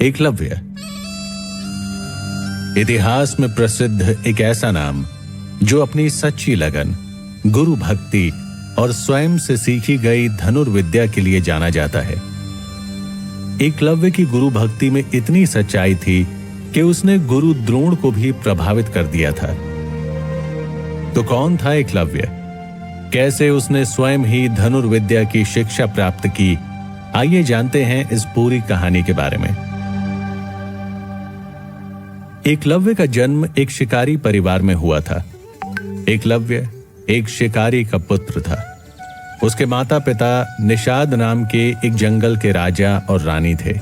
एकलव्य। इतिहास में प्रसिद्ध एक ऐसा नाम जो अपनी सच्ची लगन, गुरु भक्ति और स्वयं से सीखी गई धनुर्विद्या के लिए जाना जाता है। एकलव्य की गुरु भक्ति में इतनी सच्चाई थी कि उसने गुरु द्रोण को भी प्रभावित कर दिया था। तो कौन था एकलव्य? कैसे उसने स्वयं ही धनुर्विद्या की शिक्षा प्राप्त की? आइए जानते हैं इस पूरी कहानी के बारे में। एकलव्य का जन्म एक शिकारी परिवार में हुआ था। एकलव्य एक शिकारी का पुत्र था। उसके माता पिता निषाद नाम के एक जंगल के राजा और रानी थे।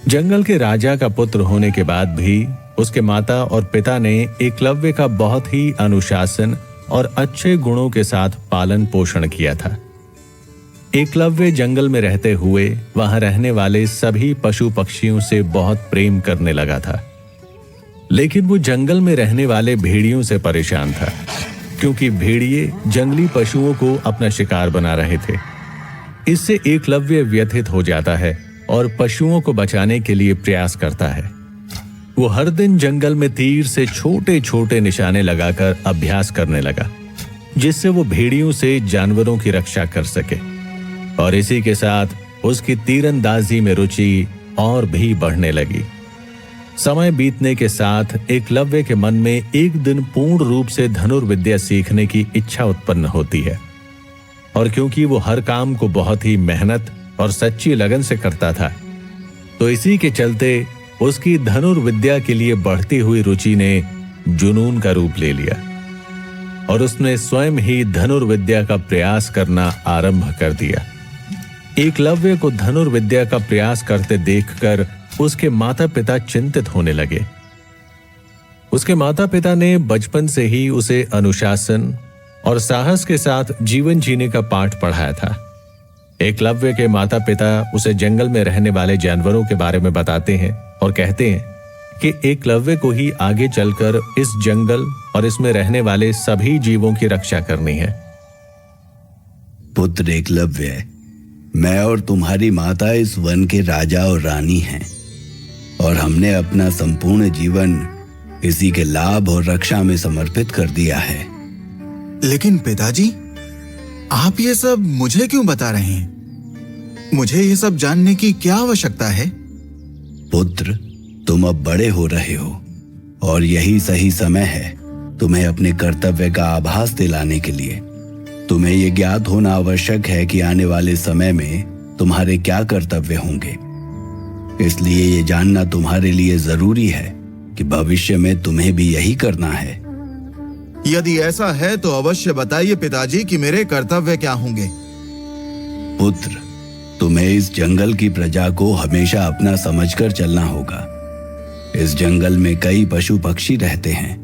जंगल के राजा का पुत्र होने के बाद भी उसके माता और पिता ने एकलव्य का बहुत ही अनुशासन और अच्छे गुणों के साथ पालन पोषण किया था। एकलव्य जंगल में रहते हुए वहां रहने वाले सभी पशु पक्षियों से बहुत प्रेम करने लगा था। लेकिन वो जंगल में रहने वाले भेड़ियों से परेशान था, क्योंकि भेड़िए जंगली पशुओं को अपना शिकार बना रहे थे। इससे एकलव्य व्यथित हो जाता है और पशुओं को बचाने के लिए प्रयास करता है। वो हर दिन जंगल में तीर से छोटे छोटे निशाने लगाकर अभ्यास करने लगा, जिससे वो भेड़ियों से जानवरों की रक्षा कर सके। और इसी के साथ उसकी तीरंदाजी में रुचि और भी बढ़ने लगी। समय बीतने के साथ एकलव्य के मन में एक दिन पूर्ण रूप से धनुर्विद्या सीखने की इच्छा उत्पन्न होती है। और क्योंकि वो हर काम को बहुत ही मेहनत और सच्ची लगन से करता था, तो इसी के चलते उसकी धनुर्विद्या के लिए बढ़ती हुई रुचि ने जुनून का रूप ले लिया और उसने स्वयं ही धनुर्विद्या का प्रयास करना आरंभ कर दिया। एकलव्य को धनुर्विद्या का प्रयास करते देखकर उसके माता पिता चिंतित होने लगे। उसके माता पिता ने बचपन से ही उसे अनुशासन और साहस के साथ जीवन जीने का पाठ पढ़ाया था। एकलव्य के माता पिता उसे जंगल में रहने वाले जानवरों के बारे में बताते हैं और कहते हैं कि एकलव्य को ही आगे चलकर इस जंगल और इसमें रहने वाले सभी जीवों की रक्षा करनी है। पुत्र एकलव्य, मैं और तुम्हारी माता इस वन के राजा और रानी हैं और हमने अपना संपूर्ण जीवन इसी के लाभ और रक्षा में समर्पित कर दिया है। लेकिन पिताजी, आप ये सब मुझे क्यों बता रहे हैं? मुझे ये सब जानने की क्या आवश्यकता है? पुत्र, तुम अब बड़े हो रहे हो और यही सही समय है तुम्हें अपने कर्तव्य का आभास दिलाने के लिए। तुम्हें यह ज्ञात होना आवश्यक है कि आने वाले समय में तुम्हारे क्या कर्तव्य होंगे। इसलिए ये जानना तुम्हारे लिए जरूरी है कि भविष्य में तुम्हें भी यही करना है। यदि ऐसा है तो अवश्य बताइए पिताजी कि मेरे कर्तव्य क्या होंगे। पुत्र, तुम्हें इस जंगल की प्रजा को हमेशा अपना समझकर चलना होगा। इस जंगल में कई पशु पक्षी रहते हैं।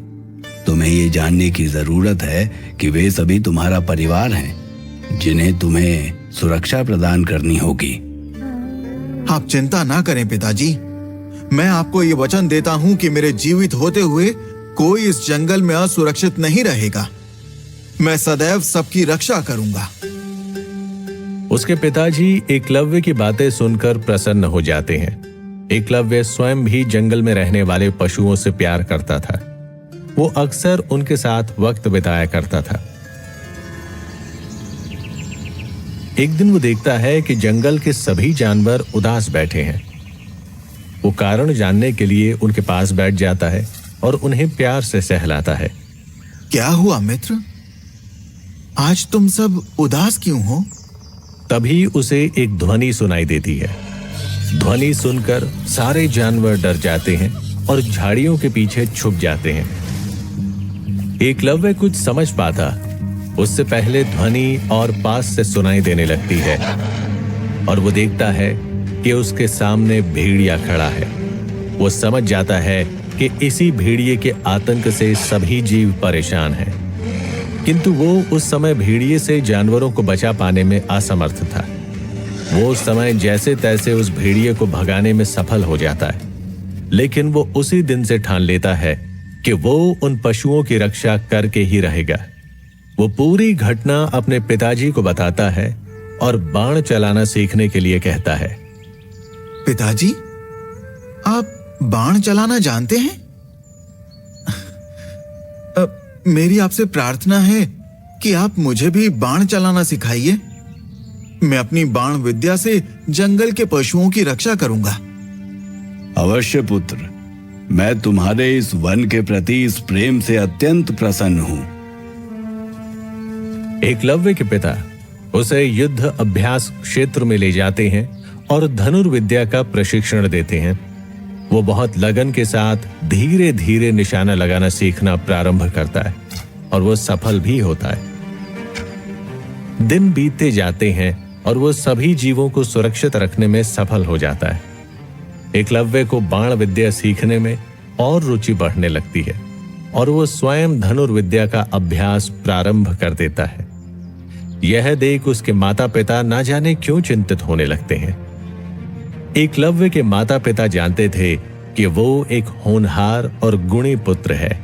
तुम्हें ये जानने की जरूरत है कि वे सभी तुम्हारा परिवार हैं, जिन्हें तुम्हें सुरक्षा प्रदान करनी होगी। आप चिंता ना करें पिताजी, मैं आपको ये वचन देता हूं कि मेरे जीवित होते हुए कोई इस जंगल में असुरक्षित नहीं रहेगा। मैं सदैव सबकी रक्षा करूंगा। उसके पिताजी एकलव्य की बातें सुनकर प्रसन्न हो जाते हैं। एकलव्य स्वयं भी जंगल में रहने वाले पशुओं से प्यार करता था। वो अक्सर उनके साथ वक्त बिताया करता था। एक दिन वो देखता है कि जंगल के सभी जानवर उदास बैठे हैं। वो कारण जानने के लिए उनके पास बैठ जाता है और उन्हें प्यार से सहलाता है। क्या हुआ मित्र? आज तुम सब उदास क्यों हो? तभी उसे एक ध्वनि सुनाई देती है। ध्वनि सुनकर सारे जानवर डर जाते हैं और झाड़ियों के पीछे छुप जाते हैं। एकलव्य कुछ समझ पाता उससे पहले ध्वनि और पास से सुनाई देने लगती है और वो देखता है कि उसके सामने भेड़िया खड़ा है। वो समझ जाता है कि इसी भेड़िए के आतंक से सभी जीव परेशान हैं, किंतु वो उस समय भेड़िए से जानवरों को बचा पाने में असमर्थ था। वो उस समय जैसे तैसे उस भेड़िए को भगाने में सफल हो जाता है, लेकिन वो उसी दिन से ठान लेता है कि वो उन पशुओं की रक्षा करके ही रहेगा। वो पूरी घटना अपने पिताजी को बताता है और बाण चलाना सीखने के लिए कहता है। पिताजी, आप बाण चलाना जानते हैं? मेरी आपसे प्रार्थना है कि आप मुझे भी बाण चलाना सिखाइए। मैं अपनी बाण विद्या से जंगल के पशुओं की रक्षा करूंगा। अवश्य पुत्र, मैं तुम्हारे इस वन के प्रति इस प्रेम से अत्यंत प्रसन्न हूं। एकलव्य के पिता उसे युद्ध अभ्यास क्षेत्र में ले जाते हैं और धनुर्विद्या का प्रशिक्षण देते हैं। वो बहुत लगन के साथ धीरे धीरे निशाना लगाना सीखना प्रारंभ करता है और वो सफल भी होता है। दिन बीतते जाते हैं और वो सभी जीवों को सुरक्षित रखने में सफल हो जाता है। एकलव्य को बाण विद्या सीखने में और रुचि बढ़ने लगती है और वो स्वयं धनुर्विद्या का अभ्यास प्रारंभ कर देता है। यह देख उसके माता पिता ना जाने क्यों चिंतित होने लगते हैं। एकलव्य के माता पिता जानते थे कि वो एक होनहार और गुणी पुत्र है,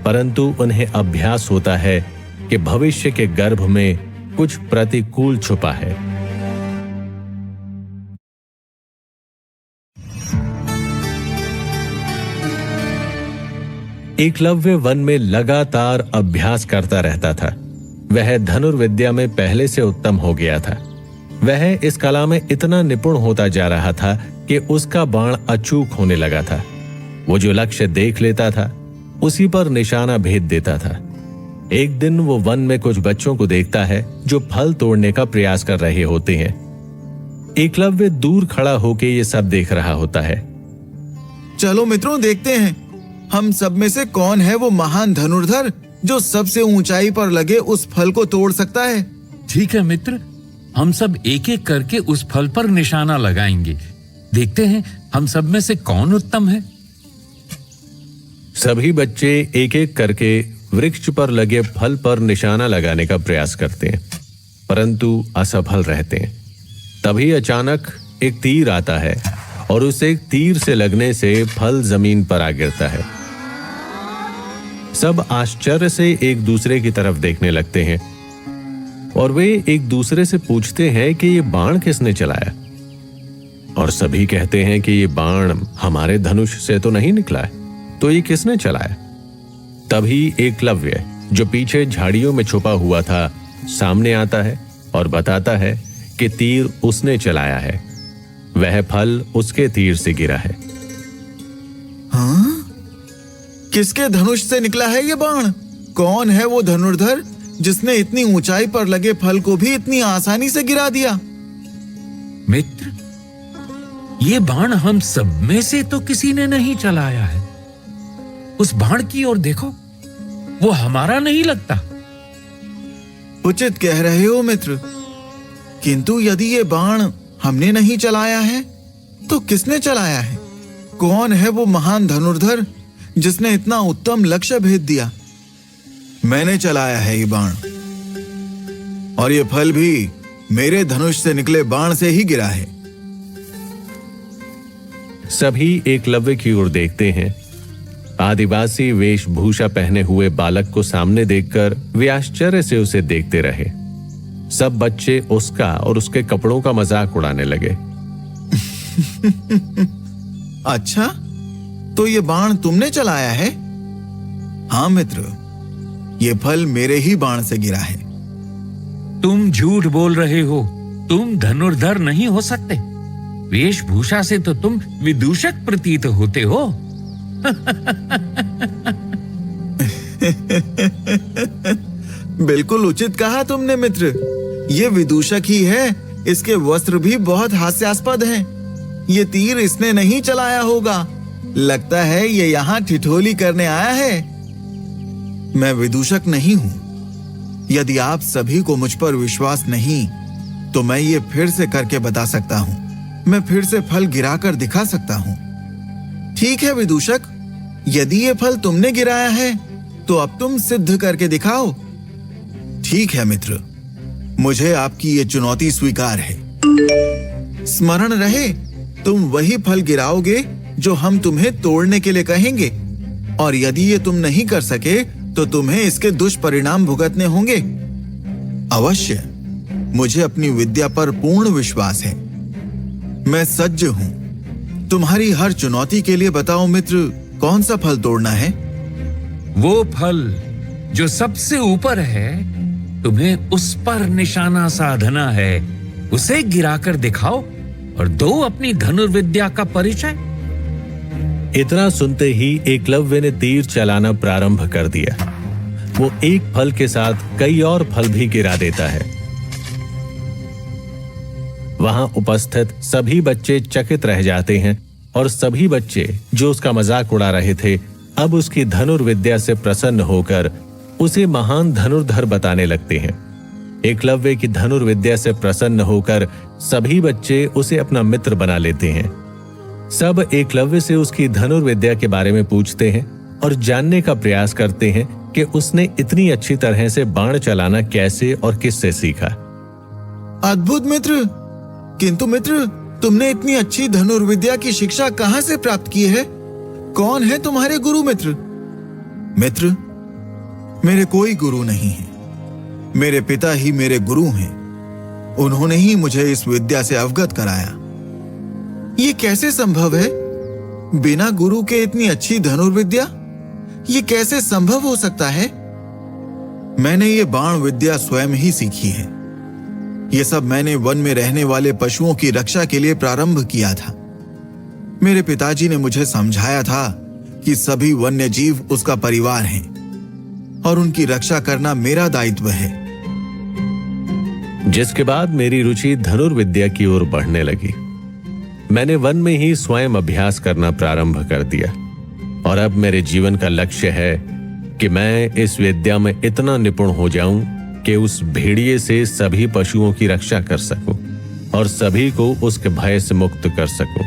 परंतु उन्हें अभ्यास होता है कि भविष्य के गर्भ में कुछ प्रतिकूल छुपा है। एकलव्य वन में लगातार अभ्यास करता रहता था। वह धनुर्विद्या में पहले से उत्तम हो गया था। वह इस कला में इतना निपुण होता जा रहा था कि उसका बाण अचूक होने लगा था। वो जो लक्ष्य देख लेता था उसी पर निशाना भेद देता था। एक दिन वो वन में कुछ बच्चों को देखता है जो फल तोड़ने का प्रयास कर रहे होते हैं। एकलव्य दूर खड़ा होकर ये सब देख रहा होता है। चलो मित्रों, देखते हैं हम सब में से कौन है वो महान धनुर्धर जो सबसे ऊंचाई पर लगे उस फल को तोड़ सकता है। ठीक है मित्र, हम सब एक एक करके उस फल पर निशाना लगाएंगे। देखते हैं हम सब में से कौन उत्तम है। सभी बच्चे एक एक करके वृक्ष पर लगे फल पर निशाना लगाने का प्रयास करते हैं, परंतु असफल रहते हैं। तभी अचानक एक तीर आता है और उस एक तीर से लगने से फल जमीन पर आ गिरता है। सब आश्चर्य से एक दूसरे की तरफ देखने लगते हैं और वे एक दूसरे से पूछते हैं कि ये बाण किसने चलाया। और सभी कहते हैं कि ये बाण हमारे धनुष से तो नहीं निकला है, तो ये किसने चलाया। तभी एकलव्य, जो पीछे झाड़ियों में छुपा हुआ था, सामने आता है और बताता है कि तीर उसने चलाया है। वह फल उसके तीर से गिरा है। हाँ? किसके धनुष से निकला है ये बाण? कौन है वो धनुर्धर जिसने इतनी ऊंचाई पर लगे फल को भी इतनी आसानी से गिरा दिया? मित्र, ये बाण हम सब में से तो किसी ने नहीं चलाया है। उस बाण की ओर देखो, वो हमारा नहीं लगता। उचित कह रहे हो मित्र, किंतु यदि ये बाण हमने नहीं चलाया है तो किसने चलाया है? कौन है वो महान धनुर्धर जिसने इतना उत्तम लक्ष्य भेद दिया? मैंने चलाया है ये बाण, और ये फल भी मेरे धनुष से निकले बाण से ही गिरा है। सभी एकलव्य की ओर देखते हैं। आदिवासी वेशभूषा पहने हुए बालक को सामने देखकर वे आश्चर्य से उसे देखते रहे। सब बच्चे उसका और उसके कपड़ों का मजाक उड़ाने लगे। अच्छा, तो ये बाण तुमने चलाया है? हाँ मित्र, ये फल मेरे ही बाण से गिरा है। तुम झूठ बोल रहे हो। तुम धनुर्धर नहीं हो सकते। वेशभूषा से तो तुम विदूषक प्रतीत होते हो। बिल्कुल उचित कहा तुमने मित्र। ये विदूषक ही है। इसके वस्त्र भी बहुत हास्यास्पद हैं। ये तीर इसने नहीं चलाया होगा। लगता है ये यहाँ ठिठोली करने आया है। मैं विदूषक नहीं हूं। यदि आप सभी को मुझ पर विश्वास नहीं तो मैं ये फिर से करके बता सकता हूं। मैं फिर से फल गिराकर दिखा सकता हूं। ठीक है विदूषक, यदि ये फल तुमने गिराया है तो अब तुम सिद्ध करके दिखाओ। ठीक है मित्र, मुझे आपकी ये चुनौती स्वीकार है। स्मरण रहे, तुम वही फल गिराओगे जो हम तुम्हें तोड़ने के लिए कहेंगे, और यदि ये तुम नहीं कर सके तो तुम्हें इसके दुष्परिणाम भुगतने होंगे। अवश्य, मुझे अपनी विद्या पर पूर्ण विश्वास है। मैं सज्ज हूं। तुम्हारी हर चुनौती के लिए बताओ मित्र, कौन सा फल तोड़ना है? वो फल जो सबसे ऊपर है, तुम्हें उस पर निशाना साधना है। उसे गिराकर दिखाओ और दो अपनी धनुर्विद्या का परिचय। इतना सुनते ही एकलव्य ने तीर चलाना प्रारंभ कर दिया। वो एक फल के साथ कई और फल भी गिरा देता है। वहां उपस्थित सभी बच्चे चकित रह जाते हैं और सभी बच्चे जो उसका मजाक उड़ा रहे थे अब उसकी धनुर्विद्या से प्रसन्न होकर उसे महान धनुर्धर बताने लगते हैं। एकलव्य की धनुर्विद्या से प्रसन्न होकर सभी बच्चे उसे अपना मित्र बना लेते हैं। सब एकलव्य से उसकी धनुर्विद्या के बारे में पूछते हैं और जानने का प्रयास करते हैं कि उसने इतनी अच्छी तरह से बाण चलाना कैसे और किससे सीखा। अद्भुत मित्र, किंतु मित्र, तुमने इतनी अच्छी धनुर्विद्या की शिक्षा कहां से प्राप्त की है? कौन है तुम्हारे गुरु मित्र? मित्र, मेरे कोई गुरु नहीं है। मेरे पिता ही मेरे गुरु हैं। उन्होंने ही मुझे इस विद्या से अवगत कराया। ये कैसे संभव है? बिना गुरु के इतनी अच्छी धनुर्विद्या? ये कैसे संभव हो सकता है? मैंने ये बाण विद्या स्वयं ही सीखी है। ये सब मैंने वन में रहने वाले पशुओं की रक्षा के लिए प्रारंभ किया था। मेरे पिताजी ने मुझे समझाया था कि सभी वन्य जीव उसका परिवार हैं और उनकी रक्षा करना मेरा दायित्व है। जिसके बाद मेरी रुचि धनुर्विद्या की ओर बढ़ने लगी। मैंने वन में ही स्वयं अभ्यास करना प्रारंभ कर दिया और अब मेरे जीवन का लक्ष्य है कि मैं इस विद्या में इतना निपुण हो जाऊं कि उस भेड़िए से सभी पशुओं की रक्षा कर सकूं और सभी को उसके भय से मुक्त कर सकूं।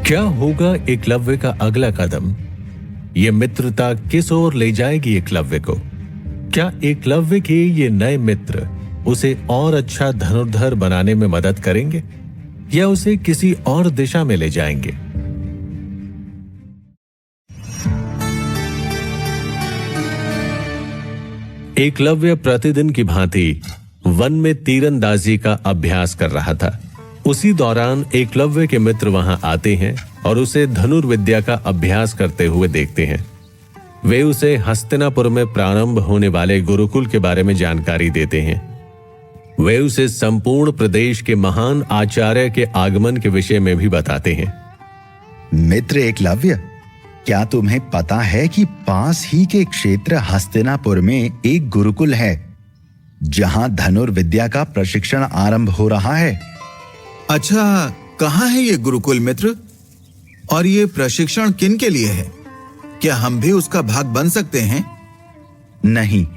क्या होगा एकलव्य का अगला कदम? ये मित्रता किस ओर ले जाएगी एकलव्य को? क्या एकलव्य के ये नए मित्र उसे और अच्छा धनुर्धर बनाने में मदद करेंगे या उसे किसी और दिशा में ले जाएंगे? एकलव्य प्रतिदिन की भांति वन में तीरंदाजी का अभ्यास कर रहा था। उसी दौरान एकलव्य के मित्र वहां आते हैं और उसे धनुर्विद्या का अभ्यास करते हुए देखते हैं। वे उसे हस्तिनापुर में प्रारंभ होने वाले गुरुकुल के बारे में जानकारी देते हैं। वे उसे संपूर्ण प्रदेश के महान आचार्य के आगमन के विषय में भी बताते हैं। मित्र एकलव्य, क्या तुम्हें पता है कि पास ही के क्षेत्र हस्तिनापुर में एक गुरुकुल है जहां धनुर्विद्या का प्रशिक्षण आरंभ हो रहा है? अच्छा, कहाँ है ये गुरुकुल मित्र? और ये प्रशिक्षण किन के लिए है? क्या हम भी उसका भाग बन सकते हैं? नहीं,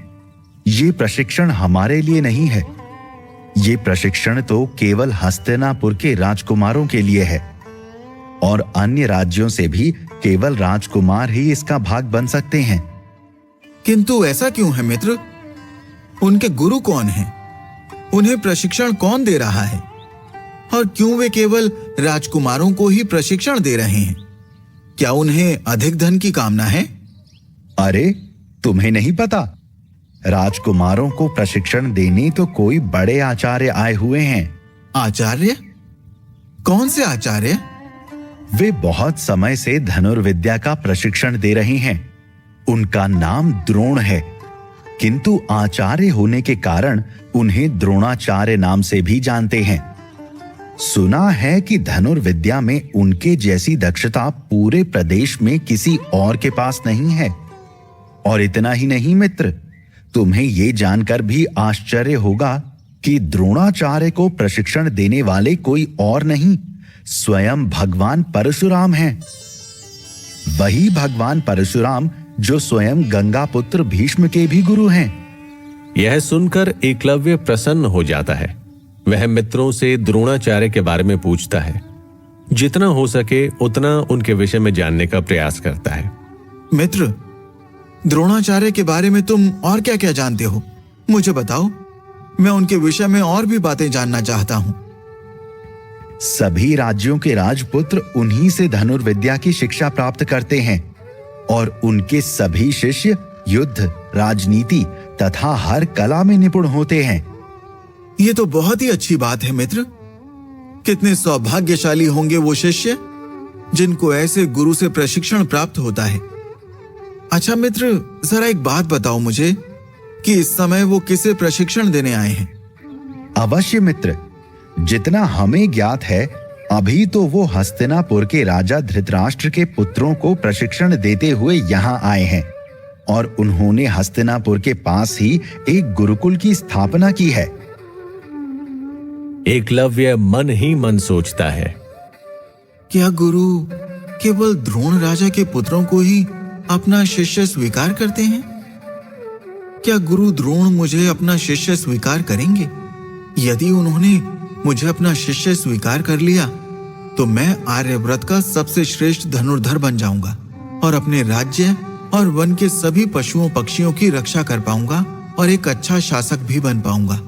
ये प्रशिक्षण हमारे लिए नहीं है। ये प्रशिक्षण तो केवल हस्तिनापुर के राजकुमारों के लिए है और अन्य राज्यों से भी केवल राजकुमार ही इसका भाग बन सकते हैं। किंतु ऐसा क्यों है मित्र? उनके गुरु कौन हैं? उन्हें प्रशिक्षण कौन दे रहा है? और क्यों वे केवल राजकुमारों को ही प्रशिक्षण दे रहे हैं? क्या उन्हें अधिक धन की कामना है? अरे, तुम्हें नहीं पता? राजकुमारों को प्रशिक्षण देने तो कोई बड़े आचार्य आए हुए हैं। आचार्य? कौन से आचार्य? वे बहुत समय से धनुर्विद्या का प्रशिक्षण दे रहे हैं। उनका नाम द्रोण है, किंतु आचार्य होने के कारण उन्हें द्रोणाचार्य नाम से भी जानते हैं। सुना है कि धनुर्विद्या में उनके जैसी दक्षता पूरे प्रदेश में किसी और के पास नहीं है। और इतना ही नहीं मित्र, तुम्हें यह जानकर भी आश्चर्य होगा कि द्रोणाचार्य को प्रशिक्षण देने वाले कोई और नहीं, स्वयं भगवान परशुराम हैं। वही भगवान परशुराम जो स्वयं गंगा पुत्र भीष्म के भी गुरु हैं। यह सुनकर एकलव्य प्रसन्न हो जाता है। वह मित्रों से द्रोणाचार्य के बारे में पूछता है। जितना हो सके उतना उनके विषय में जानने का प्रयास करता है। मित्र, द्रोणाचार्य के बारे में तुम और क्या क्या जानते हो? मुझे बताओ, मैं उनके विषय में और भी बातें जानना चाहता हूं। सभी राज्यों के राजपुत्र उन्हीं से धनुर्विद्या की शिक्षा प्राप्त करते हैं और उनके सभी शिष्य युद्ध, राजनीति तथा हर कला में निपुण होते हैं। ये तो बहुत ही अच्छी बात है मित्र, कितने सौभाग्यशाली होंगे वो शिष्य जिनको ऐसे गुरु से प्रशिक्षण प्राप्त होता है। अच्छा मित्र, जरा एक बात बताओ मुझे कि इस समय वो किसे प्रशिक्षण देने आए हैं? अवश्य मित्र, जितना हमें ज्ञात है अभी तो वो हस्तिनापुर के राजा धृतराष्ट्र के पुत्रों को प्रशिक्षण देते हुए यहाँ आए हैं और उन्होंने हस्तिनापुर के पास ही एक गुरुकुल की स्थापना की है। एकलव्य मन ही मन सोचता है, क्या गुरु केवल द्रोण राजा के पुत्रों को ही अपना शिष्य स्वीकार करते हैं? क्या गुरु द्रोण मुझे अपना शिष्य स्वीकार करेंगे? यदि उन्होंने मुझे अपना शिष्य स्वीकार कर लिया तो मैं आर्यव्रत का सबसे श्रेष्ठ धनुर्धर बन जाऊंगा और अपने राज्य और वन के सभी पशुओं पक्षियों की रक्षा कर पाऊंगा और एक अच्छा शासक भी बन पाऊंगा।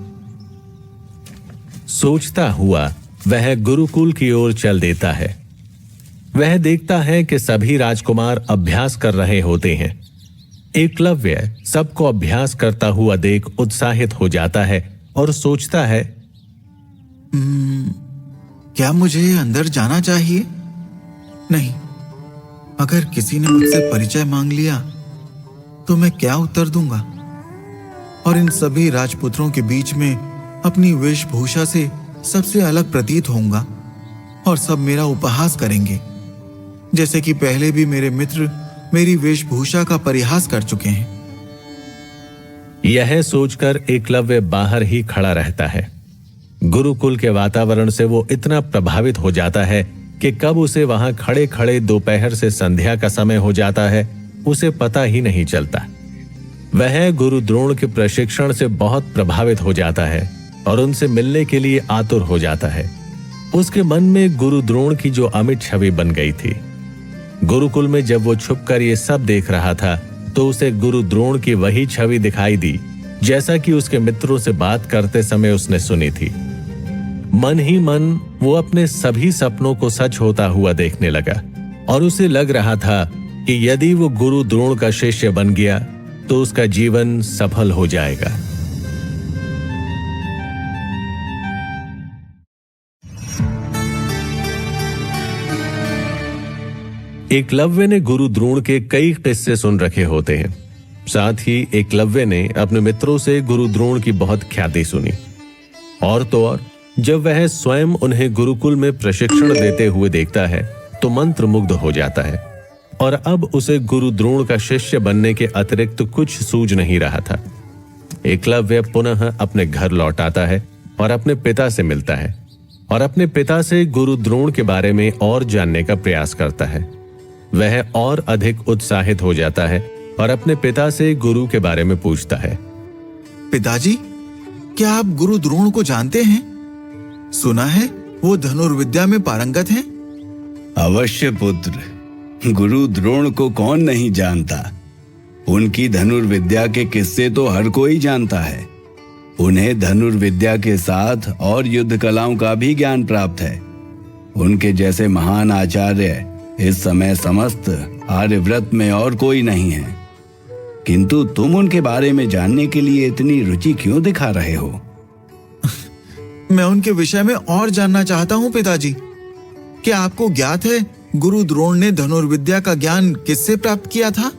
सोचता हुआ वह गुरुकुल की ओर चल देता है। वह देखता है कि सभी राजकुमार अभ्यास कर रहे होते हैं। एकलव्य सबको अभ्यास करता हुआ देख उत्साहित हो जाता है और सोचता है, क्या मुझे अंदर जाना चाहिए? नहीं, अगर किसी ने मुझसे परिचय मांग लिया तो मैं क्या उत्तर दूंगा? और इन सभी राजपुत्रों के बीच में अपनी वेशभूषा से सबसे अलग प्रतीत होऊंगा और सब मेरा उपहास करेंगे, जैसे कि पहले भी मेरे मित्र मेरी वेशभूषा का परिहास कर चुके हैं। यह सोचकर एकलव्य बाहर ही खड़ा रहता है। गुरुकुल के वातावरण से वो इतना प्रभावित हो जाता है कि कब उसे वहां खड़े खड़े दोपहर से संध्या का समय हो जाता है उसे पता ही नहीं चलता। वह गुरु द्रोण के प्रशिक्षण से बहुत प्रभावित हो जाता है और उनसे मिलने के लिए आतुर हो जाता है। उसके मन में गुरु द्रोण की जो अमिट छवि बन गई थी। गुरुकुल में जब वो छुपकर ये सब देख रहा था तो उसे गुरु द्रोण की वही छवि दिखाई दी जैसा कि उसके मित्रों से बात करते समय उसने सुनी थी। मन ही मन वो अपने सभी सपनों को सच होता हुआ देखने लगा और उसे लग रहा था कि यदि वो गुरु द्रोण का शिष्य बन गया तो उसका जीवन सफल हो जाएगा। एकलव्य ने गुरु द्रोण के कई किस्से सुन रखे होते हैं। साथ ही एकलव्य ने अपने मित्रों से गुरु द्रोण की बहुत ख्याति सुनी। और तो और जब वह स्वयं उन्हें गुरुकुल में प्रशिक्षण देते हुए देखता है तो मंत्रमुग्ध हो जाता है और अब उसे गुरु द्रोण का शिष्य बनने के अतिरिक्त कुछ सूझ नहीं रहा था। एकलव्य पुनः अपने घर लौट आता है और अपने पिता से मिलता है और अपने पिता से गुरु द्रोण के बारे में और जानने का प्रयास करता है। वह और अधिक उत्साहित हो जाता है और अपने पिता से गुरु के बारे में पूछता है। पिताजी, क्या आप गुरु द्रोण को जानते हैं? सुना है वो धनुर्विद्या में पारंगत हैं। अवश्य पुत्र, गुरु द्रोण को कौन नहीं जानता। उनकी धनुर्विद्या के किस्से तो हर कोई जानता है। उन्हें धनुर्विद्या के साथ और युद्ध कलाओं का भी ज्ञान प्राप्त है। उनके जैसे महान आचार्य इस समय समस्त आर्यव्रत में और कोई नहीं है। किंतु तुम उनके बारे में जानने के लिए इतनी रुचि क्यों दिखा रहे हो? मैं उनके विषय में और जानना चाहता हूँ पिताजी। क्या आपको ज्ञात है गुरु द्रोण ने धनुर्विद्या का ज्ञान किससे प्राप्त किया था?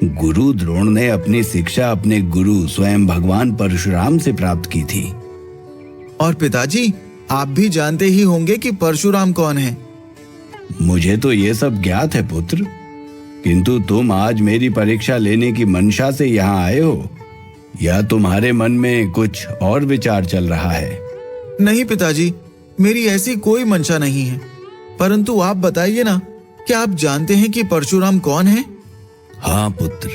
गुरु द्रोण ने अपनी शिक्षा अपने गुरु स्वयं भगवान परशुराम से प्राप्त की थी। और पिताजी, आप भी जानते ही होंगे कि परशुराम कौन है। मुझे तो ये सब ज्ञात है पुत्र, किंतु तुम आज मेरी परीक्षा लेने की मंशा से यहाँ आए हो या तुम्हारे मन में कुछ और विचार चल रहा है? नहीं पिताजी, मेरी ऐसी कोई मंशा नहीं है, परंतु आप बताइए ना, क्या आप जानते हैं कि परशुराम कौन है? हाँ पुत्र,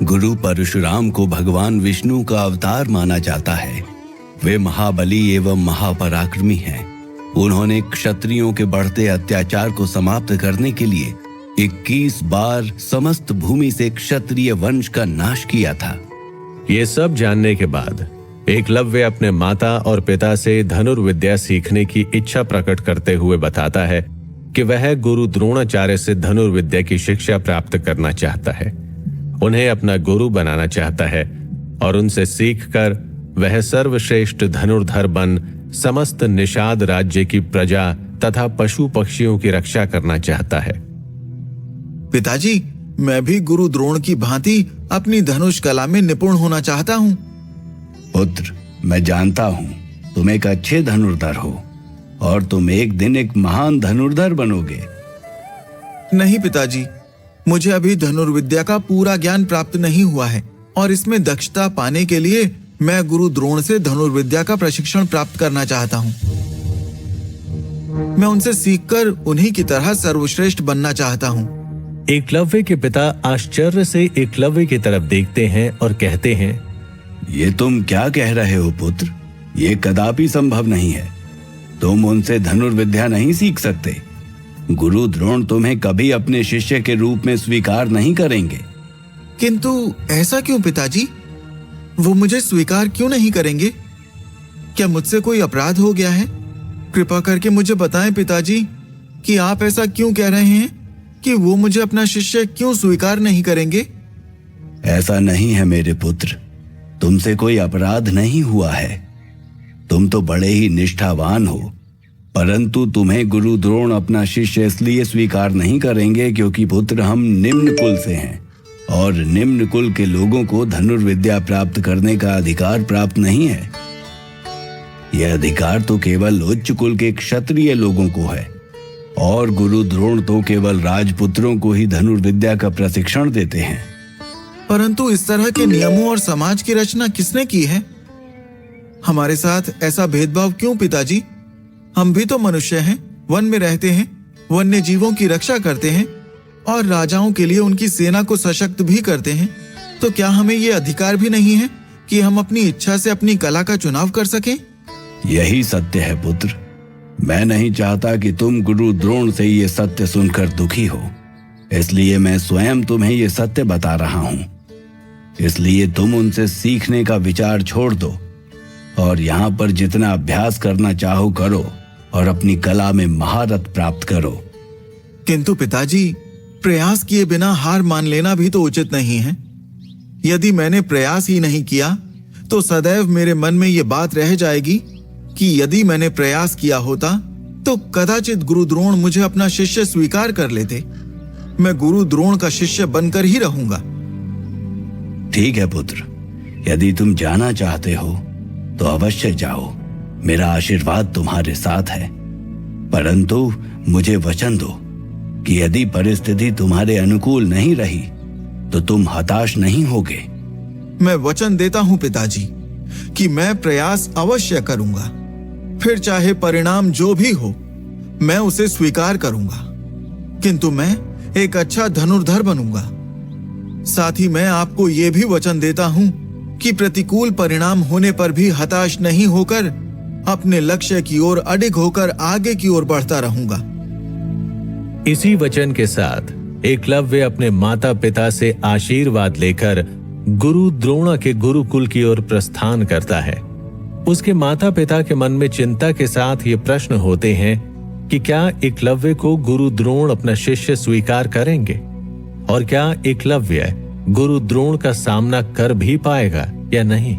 गुरु परशुराम को भगवान विष्णु का अवतार माना जाता है। वे महाबली एवं महापराक्रमी हैं। उन्होंने क्षत्रियों के बढ़ते अत्याचार को समाप्त करने के लिए 21 बार समस्त भूमि से क्षत्रिय वंश का नाश किया था। ये सब जानने के बाद एकलव्य अपने माता और पिता से धनुर्विद्या सीखने की इच्छा प्रकट करते हुए बताता है कि वह गुरु द्रोणाचार्य से धनुर्विद्या की शिक्षा प्राप्त करना चाहता है, उन्हें अपना गुरु बनाना चाहता है और उनसे सीखकर वह सर्वश्रेष्ठ धनुर्धर बन समस्त निषाद राज्य की प्रजा तथा पशु पक्षियों की रक्षा करना चाहता है। पिताजी, मैं भी गुरु द्रोण की भांति अपनी धनुष कला में निपुण होना चाहता हूँ। पुत्र, मैं जानता हूँ तुम एक अच्छे धनुर्धर हो और तुम एक दिन एक महान धनुर्धर बनोगे। नहीं पिताजी, मुझे अभी धनुर्विद्या का पूरा ज्ञान प्राप्त नहीं हुआ है और इसमें दक्षता पाने के लिए मैं गुरु द्रोण से धनुर्विद्या का प्रशिक्षण प्राप्त करना चाहता हूँ। मैं उनसे सीखकर उन्हीं की तरह सर्वश्रेष्ठ बनना चाहता हूँ। एकलव्य के पिता आश्चर्य से एकलव्य की तरफ देखते हैं और कहते हैं, ये तुम क्या कह रहे हो पुत्र? ये कदापि संभव नहीं है। तुम उनसे धनुर्विद्या नहीं सीख सकते। गुरु द्रोण तुम्हें कभी अपने शिष्य के रूप में स्वीकार नहीं करेंगे। किंतु ऐसा क्यों पिताजी? वो मुझे स्वीकार क्यों नहीं करेंगे? क्या मुझसे कोई अपराध हो गया है? कृपा करके मुझे बताएं पिताजी कि आप ऐसा क्यों कह रहे हैं कि वो मुझे अपना शिष्य क्यों स्वीकार नहीं करेंगे? ऐसा नहीं है मेरे पुत्र, तुमसे कोई अपराध नहीं हुआ है। तुम तो बड़े ही निष्ठावान हो, परंतु तुम्हें गुरु द्रोण अपना शिष्य इसलिए स्वीकार नहीं करेंगे क्योंकि पुत्र हम निम्न कुल से हैं और निम्न कुल के लोगों को धनुर्विद्या प्राप्त करने का अधिकार प्राप्त नहीं है। यह अधिकार तो केवल उच्च कुल के क्षत्रिय लोगों को है और गुरु द्रोण तो केवल राजपुत्रों को ही धनुर्विद्या का प्रशिक्षण देते हैं। परंतु इस तरह के नियमों और समाज की रचना किसने की है? हमारे साथ ऐसा भेदभाव क्यों पिताजी? हम भी तो मनुष्य हैं, वन में रहते हैं, वन्य जीवों की रक्षा करते हैं और राजाओं के लिए उनकी सेना को सशक्त भी करते हैं। तो क्या हमें ये अधिकार भी नहीं है कि हम अपनी इच्छा से अपनी कला का चुनाव कर सकें? यही सत्य है पुत्र। मैं नहीं चाहता कि तुम गुरु द्रोण से ये सत्य सुनकर दुखी हो, इसलिए मैं स्वयं तुम्हें ये सत्य बता रहा हूँ। इसलिए तुम उनसे सीखने का विचार छोड़ दो और यहाँ पर जितना अभ्यास करना चाहो करो और अपनी कला में महारत प्राप्त करो। किंतु पिताजी, प्रयास किए बिना हार मान लेना भी तो उचित नहीं है। यदि मैंने प्रयास ही नहीं किया तो सदैव मेरे मन में ये बात रह जाएगी कि यदि मैंने प्रयास किया होता तो कदाचित गुरु द्रोण मुझे अपना शिष्य स्वीकार कर लेते। मैं गुरु द्रोण का शिष्य बनकर ही रहूंगा। ठीक है पुत्र, यदि तुम जाना चाहते हो तो अवश्य जाओ। मेरा आशीर्वाद तुम्हारे साथ है, परंतु मुझे वचन दो कि यदि परिस्थिति तुम्हारे अनुकूल नहीं रही तो तुम हताश नहीं होगे। मैं वचन देता हूं पिताजी कि मैं प्रयास अवश्य करूंगा, फिर चाहे परिणाम जो भी हो मैं उसे स्वीकार करूंगा। किंतु मैं एक अच्छा धनुर्धर बनूंगा। साथ ही मैं आपको यह भी वचन देता हूं कि प्रतिकूल परिणाम होने पर भी हताश नहीं होकर अपने लक्ष्य की ओर अडिग होकर आगे की ओर बढ़ता रहूंगा। इसी वचन के साथ एकलव्य अपने माता पिता से आशीर्वाद लेकर गुरु द्रोण के गुरुकुल की ओर प्रस्थान करता है। उसके माता पिता के मन में चिंता के साथ ये प्रश्न होते हैं कि क्या एकलव्य को गुरु द्रोण अपना शिष्य स्वीकार करेंगे और क्या एकलव्य गुरु द्रोण का सामना कर भी पाएगा या नहीं।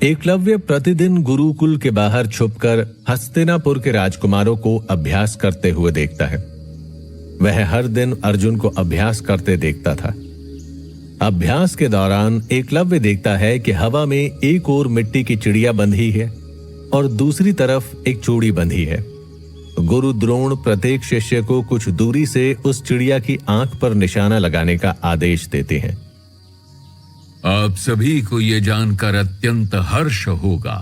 एकलव्य प्रतिदिन गुरुकुल के बाहर छुपकर हस्तिनापुर के राजकुमारों को अभ्यास करते हुए देखता है। वह हर दिन अर्जुन को अभ्यास करते देखता था। अभ्यास के दौरान एकलव्य देखता है कि हवा में एक ओर मिट्टी की चिड़िया बंधी है और दूसरी तरफ एक चूड़ी बंधी है। गुरु द्रोण प्रत्येक शिष्य को कुछ दूरी से उस चिड़िया की आंख पर निशाना लगाने का आदेश देते हैं। आप सभी को यह जानकर अत्यंत हर्ष होगा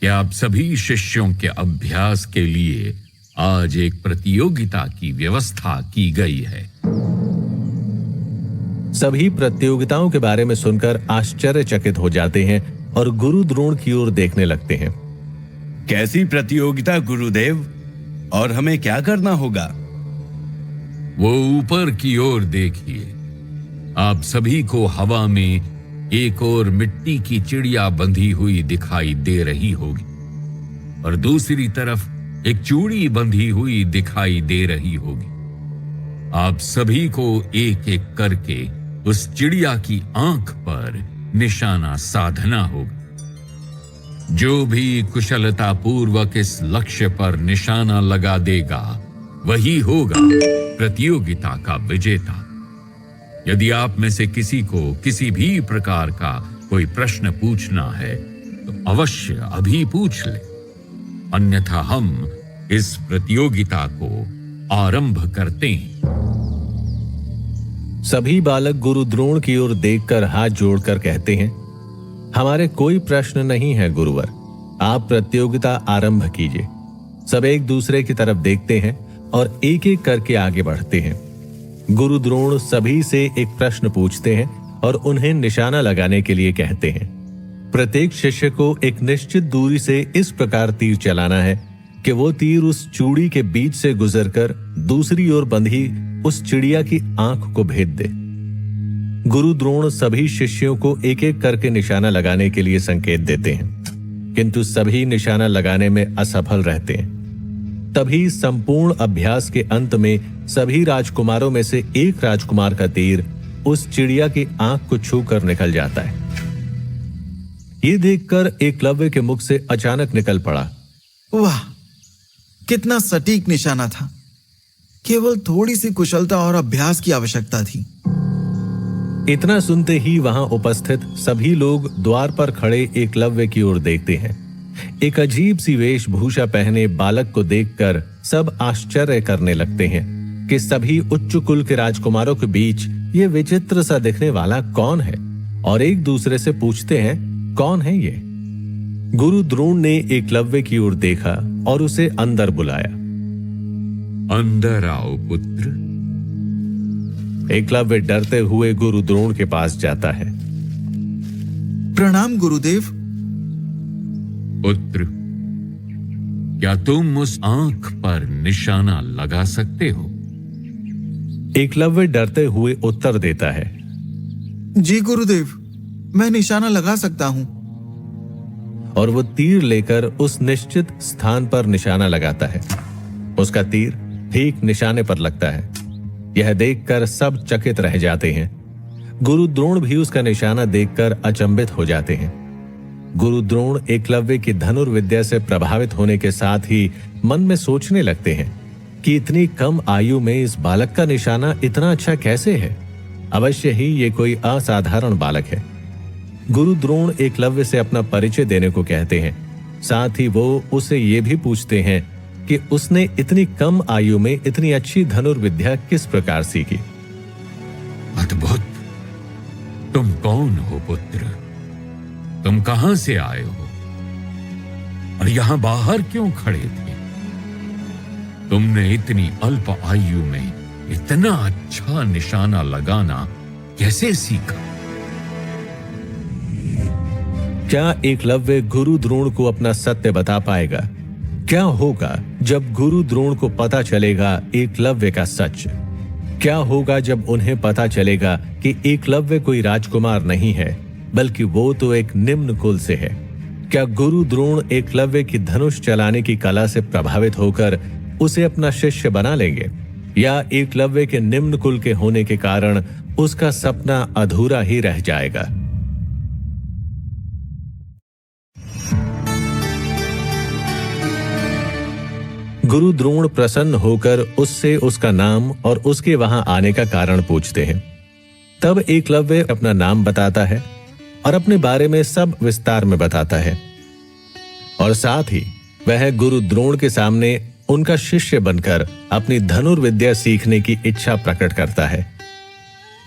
कि आप सभी शिष्यों के अभ्यास के लिए आज एक प्रतियोगिता की व्यवस्था की गई है। सभी प्रतियोगिताओं के बारे में सुनकर आश्चर्यचकित हो जाते हैं और गुरु द्रोण की ओर देखने लगते हैं। कैसी प्रतियोगिता गुरुदेव, और हमें क्या करना होगा? वो ऊपर की ओर देखिए। आप सभी को हवा में एक और मिट्टी की चिड़िया बंधी हुई दिखाई दे रही होगी और दूसरी तरफ एक चूड़ी बंधी हुई दिखाई दे रही होगी। आप सभी को एक एक करके उस चिड़िया की आंख पर निशाना साधना होगा। जो भी कुशलता पूर्वक इस लक्ष्य पर निशाना लगा देगा वही होगा प्रतियोगिता का विजेता। यदि आप में से किसी को किसी भी प्रकार का कोई प्रश्न पूछना है तो अवश्य अभी पूछ ले, अन्यथा हम इस प्रतियोगिता को आरंभ करते हैं। सभी बालक गुरु द्रोण की ओर देखकर हाथ जोड़कर कहते हैं, हमारे कोई प्रश्न नहीं है गुरुवर, आप प्रतियोगिता आरंभ कीजिए। सब एक दूसरे की तरफ देखते हैं और एक एक करके आगे बढ़ते हैं। गुरु द्रोण सभी से एक प्रश्न पूछते हैं और उन्हें निशाना लगाने के लिए कहते हैं। प्रत्येक शिष्य को एक निश्चित दूरी से इस प्रकार तीर चलाना है कि वो तीर उस चूड़ी के बीच से गुजरकर दूसरी ओर बंधी उस चिड़िया की आंख को भेद दे। गुरु द्रोण सभी शिष्यों को एक एक करके निशाना लगाने के लिए संकेत देते हैं, किंतु सभी निशाना लगाने में असफल रहते हैं। तभी संपूर्ण अभ्यास के अंत में सभी राजकुमारों में से एक राजकुमार का तीर उस चिड़िया की आंख को छूकर निकल जाता है। ये देखकर एकलव्य के मुख से अचानक निकल पड़ा, वाह, कितना सटीक निशाना था। केवल थोड़ी सी कुशलता और अभ्यास की आवश्यकता थी। इतना सुनते ही वहां उपस्थित सभी लोग द्वार पर खड़े एकलव्य की ओर देखते हैं। एक अजीब सी वेशभूषा पहने बालक को देखकर सब आश्चर्य करने लगते हैं कि सभी उच्च कुल के राजकुमारों के बीच ये विचित्र सा दिखने वाला कौन है, और एक दूसरे से पूछते हैं कौन है ये। गुरु द्रोण ने एकलव्य की ओर देखा और उसे अंदर बुलाया। अंदर आओ पुत्र। एकलव्य डरते हुए गुरु द्रोण के पास जाता है। प्रणाम गुरुदेव। पुत्र, क्या तुम उस आंख पर निशाना लगा सकते हो? एकलव्य डरते हुए उत्तर देता है, जी गुरुदेव, मैं निशाना लगा सकता हूं। और वो तीर लेकर उस निश्चित स्थान पर निशाना लगाता है। उसका तीर ठीक निशाने पर लगता है। यह देखकर सब चकित रह जाते हैं। गुरु द्रोण भी उसका निशाना देखकर अचंभित हो जाते हैं। गुरु द्रोण एकलव्य की धनुर्विद्या से प्रभावित होने के साथ ही मन में सोचने लगते हैं कि इतनी कम आयु में इस बालक का निशाना इतना अच्छा कैसे है। अवश्य ही ये कोई असाधारण बालक है। गुरु द्रोण एकलव्य से अपना परिचय देने को कहते हैं। साथ ही वो उसे ये भी पूछते हैं कि उसने इतनी कम आयु में इतनी अच्छी धनुर्विद्या किस प्रकार सीखी। अद्भुत। तुम कौन हो पुत्र? तुम कहां से आए हो और यहां बाहर क्यों खड़े थे? तुमने इतनी अल्प आयु में इतना अच्छा निशाना लगाना कैसे सीखा? क्या एकलव्य गुरु द्रोण को अपना सत्य बता पाएगा? क्या होगा जब गुरु द्रोण को पता चलेगा एकलव्य का सच? क्या होगा जब उन्हें पता चलेगा कि एकलव्य कोई राजकुमार नहीं है, बल्कि वो तो एक निम्न कुल से है? क्या गुरु द्रोण एकलव्य की धनुष चलाने की कला से प्रभावित होकर उसे अपना शिष्य बना लेंगे, या एकलव्य के निम्न कुल के होने के कारण उसका सपना अधूरा ही रह जाएगा? गुरु द्रोण प्रसन्न होकर उससे उसका नाम और उसके वहां आने का कारण पूछते हैं। तब एकलव्य अपना नाम बताता है और अपने बारे में सब विस्तार में बताता है, और साथ ही वह गुरु द्रोण के सामने उनका शिष्य बनकर अपनी धनुर्विद्या सीखने की इच्छा प्रकट करता है।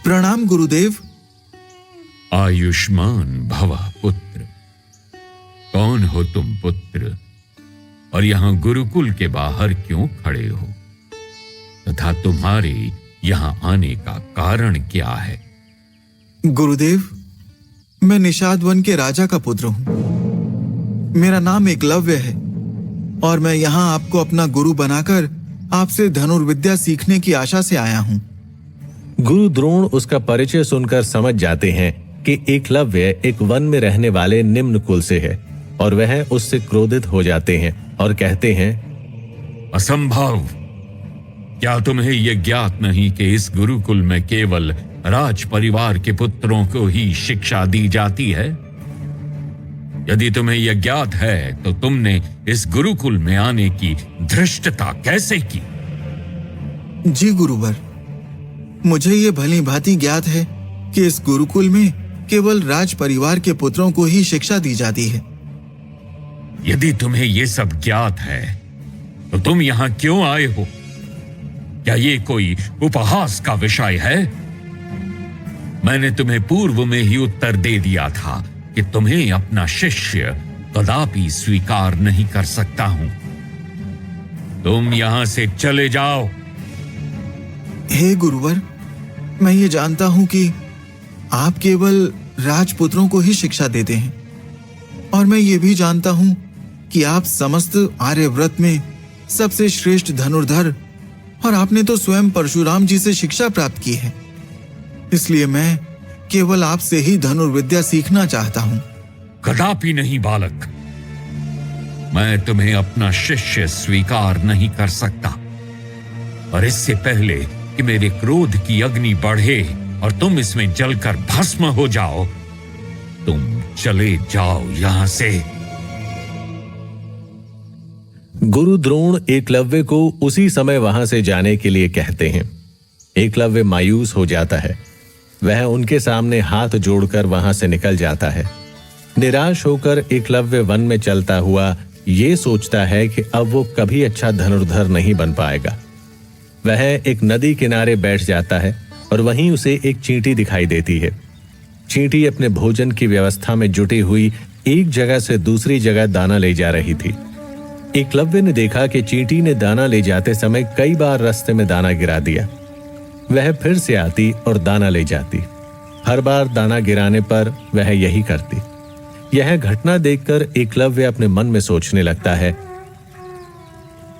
प्रणाम गुरुदेव। आयुष्मान भव पुत्र। कौन हो तुम पुत्र, और यहां गुरुकुल के बाहर क्यों खड़े हो, तथा तुम्हारे यहां आने का कारण क्या है? गुरुदेव, मैं निषाद वन के राजा का पुत्र हूं। मेरा नाम एकलव्य है और मैं यहां आपको अपना गुरु बनाकर आपसे धनुर्विद्या सीखने की आशा से आया हूं। गुरु द्रोण उसका परिचय सुनकर समझ जाते हैं कि एकलव्य एक वन में रहने वाले निम्न कुल से है, और वह उससे क्रोधित हो जाते हैं और कहते हैं, असंभव। क्या तुम्हें यह ज्ञात नहीं कि इस गुरुकुल में केवल राज परिवार के पुत्रों को ही शिक्षा दी जाती है? यदि तुम्हें यह ज्ञात है तो तुमने इस गुरुकुल में आने की धृष्टता कैसे की? जी गुरुवर, मुझे ये भली भांति ज्ञात है कि इस गुरुकुल में केवल राज परिवार के पुत्रों को ही शिक्षा दी जाती है। यदि तुम्हें यह सब ज्ञात है तो तुम यहां क्यों आए हो? क्या ये कोई उपहास का विषय है? मैंने तुम्हें पूर्व में ही उत्तर दे दिया था कि तुम्हें अपना शिष्य कदापि स्वीकार नहीं कर सकता हूं। तुम यहां से चले जाओ। हे गुरुवर, मैं ये जानता हूं कि आप केवल राजपुत्रों को ही शिक्षा देते हैं, और मैं ये भी जानता हूं कि आप समस्त आर्यव्रत में सबसे श्रेष्ठ धनुर्धर, और आपने तो स्वयं परशुराम जी से शिक्षा प्राप्त की है। इसलिए मैं केवल आपसे ही धनुर्विद्या सीखना चाहता हूं। कदापि नहीं बालक, मैं तुम्हें अपना शिष्य स्वीकार नहीं कर सकता। और इससे पहले कि मेरे क्रोध की अग्नि बढ़े और तुम इसमें जलकर भस्म हो जाओ, तुम चले जाओ यहां से। गुरु द्रोण एकलव्य को उसी समय वहां से जाने के लिए कहते हैं। एकलव्य मायूस हो जाता है। वह उनके सामने हाथ जोड़कर वहां से निकल जाता है। निराश होकर एकलव्य वन में चलता हुआ ये सोचता है कि अब वो कभी अच्छा धनुर्धर नहीं बन पाएगा। वह एक नदी किनारे बैठ जाता है और वहीं उसे एक चींटी दिखाई देती है। चींटी अपने भोजन की व्यवस्था में जुटी हुई एक जगह से दूसरी जगह दाना ले जा रही थी। एकलव्य ने देखा कि चींटी ने दाना ले जाते समय कई बार रास्ते में दाना गिरा दिया। वह फिर से आती और दाना ले जाती। हर बार दाना गिराने पर वह यही करती। यह घटना देखकर एकलव्य अपने मन में सोचने लगता है,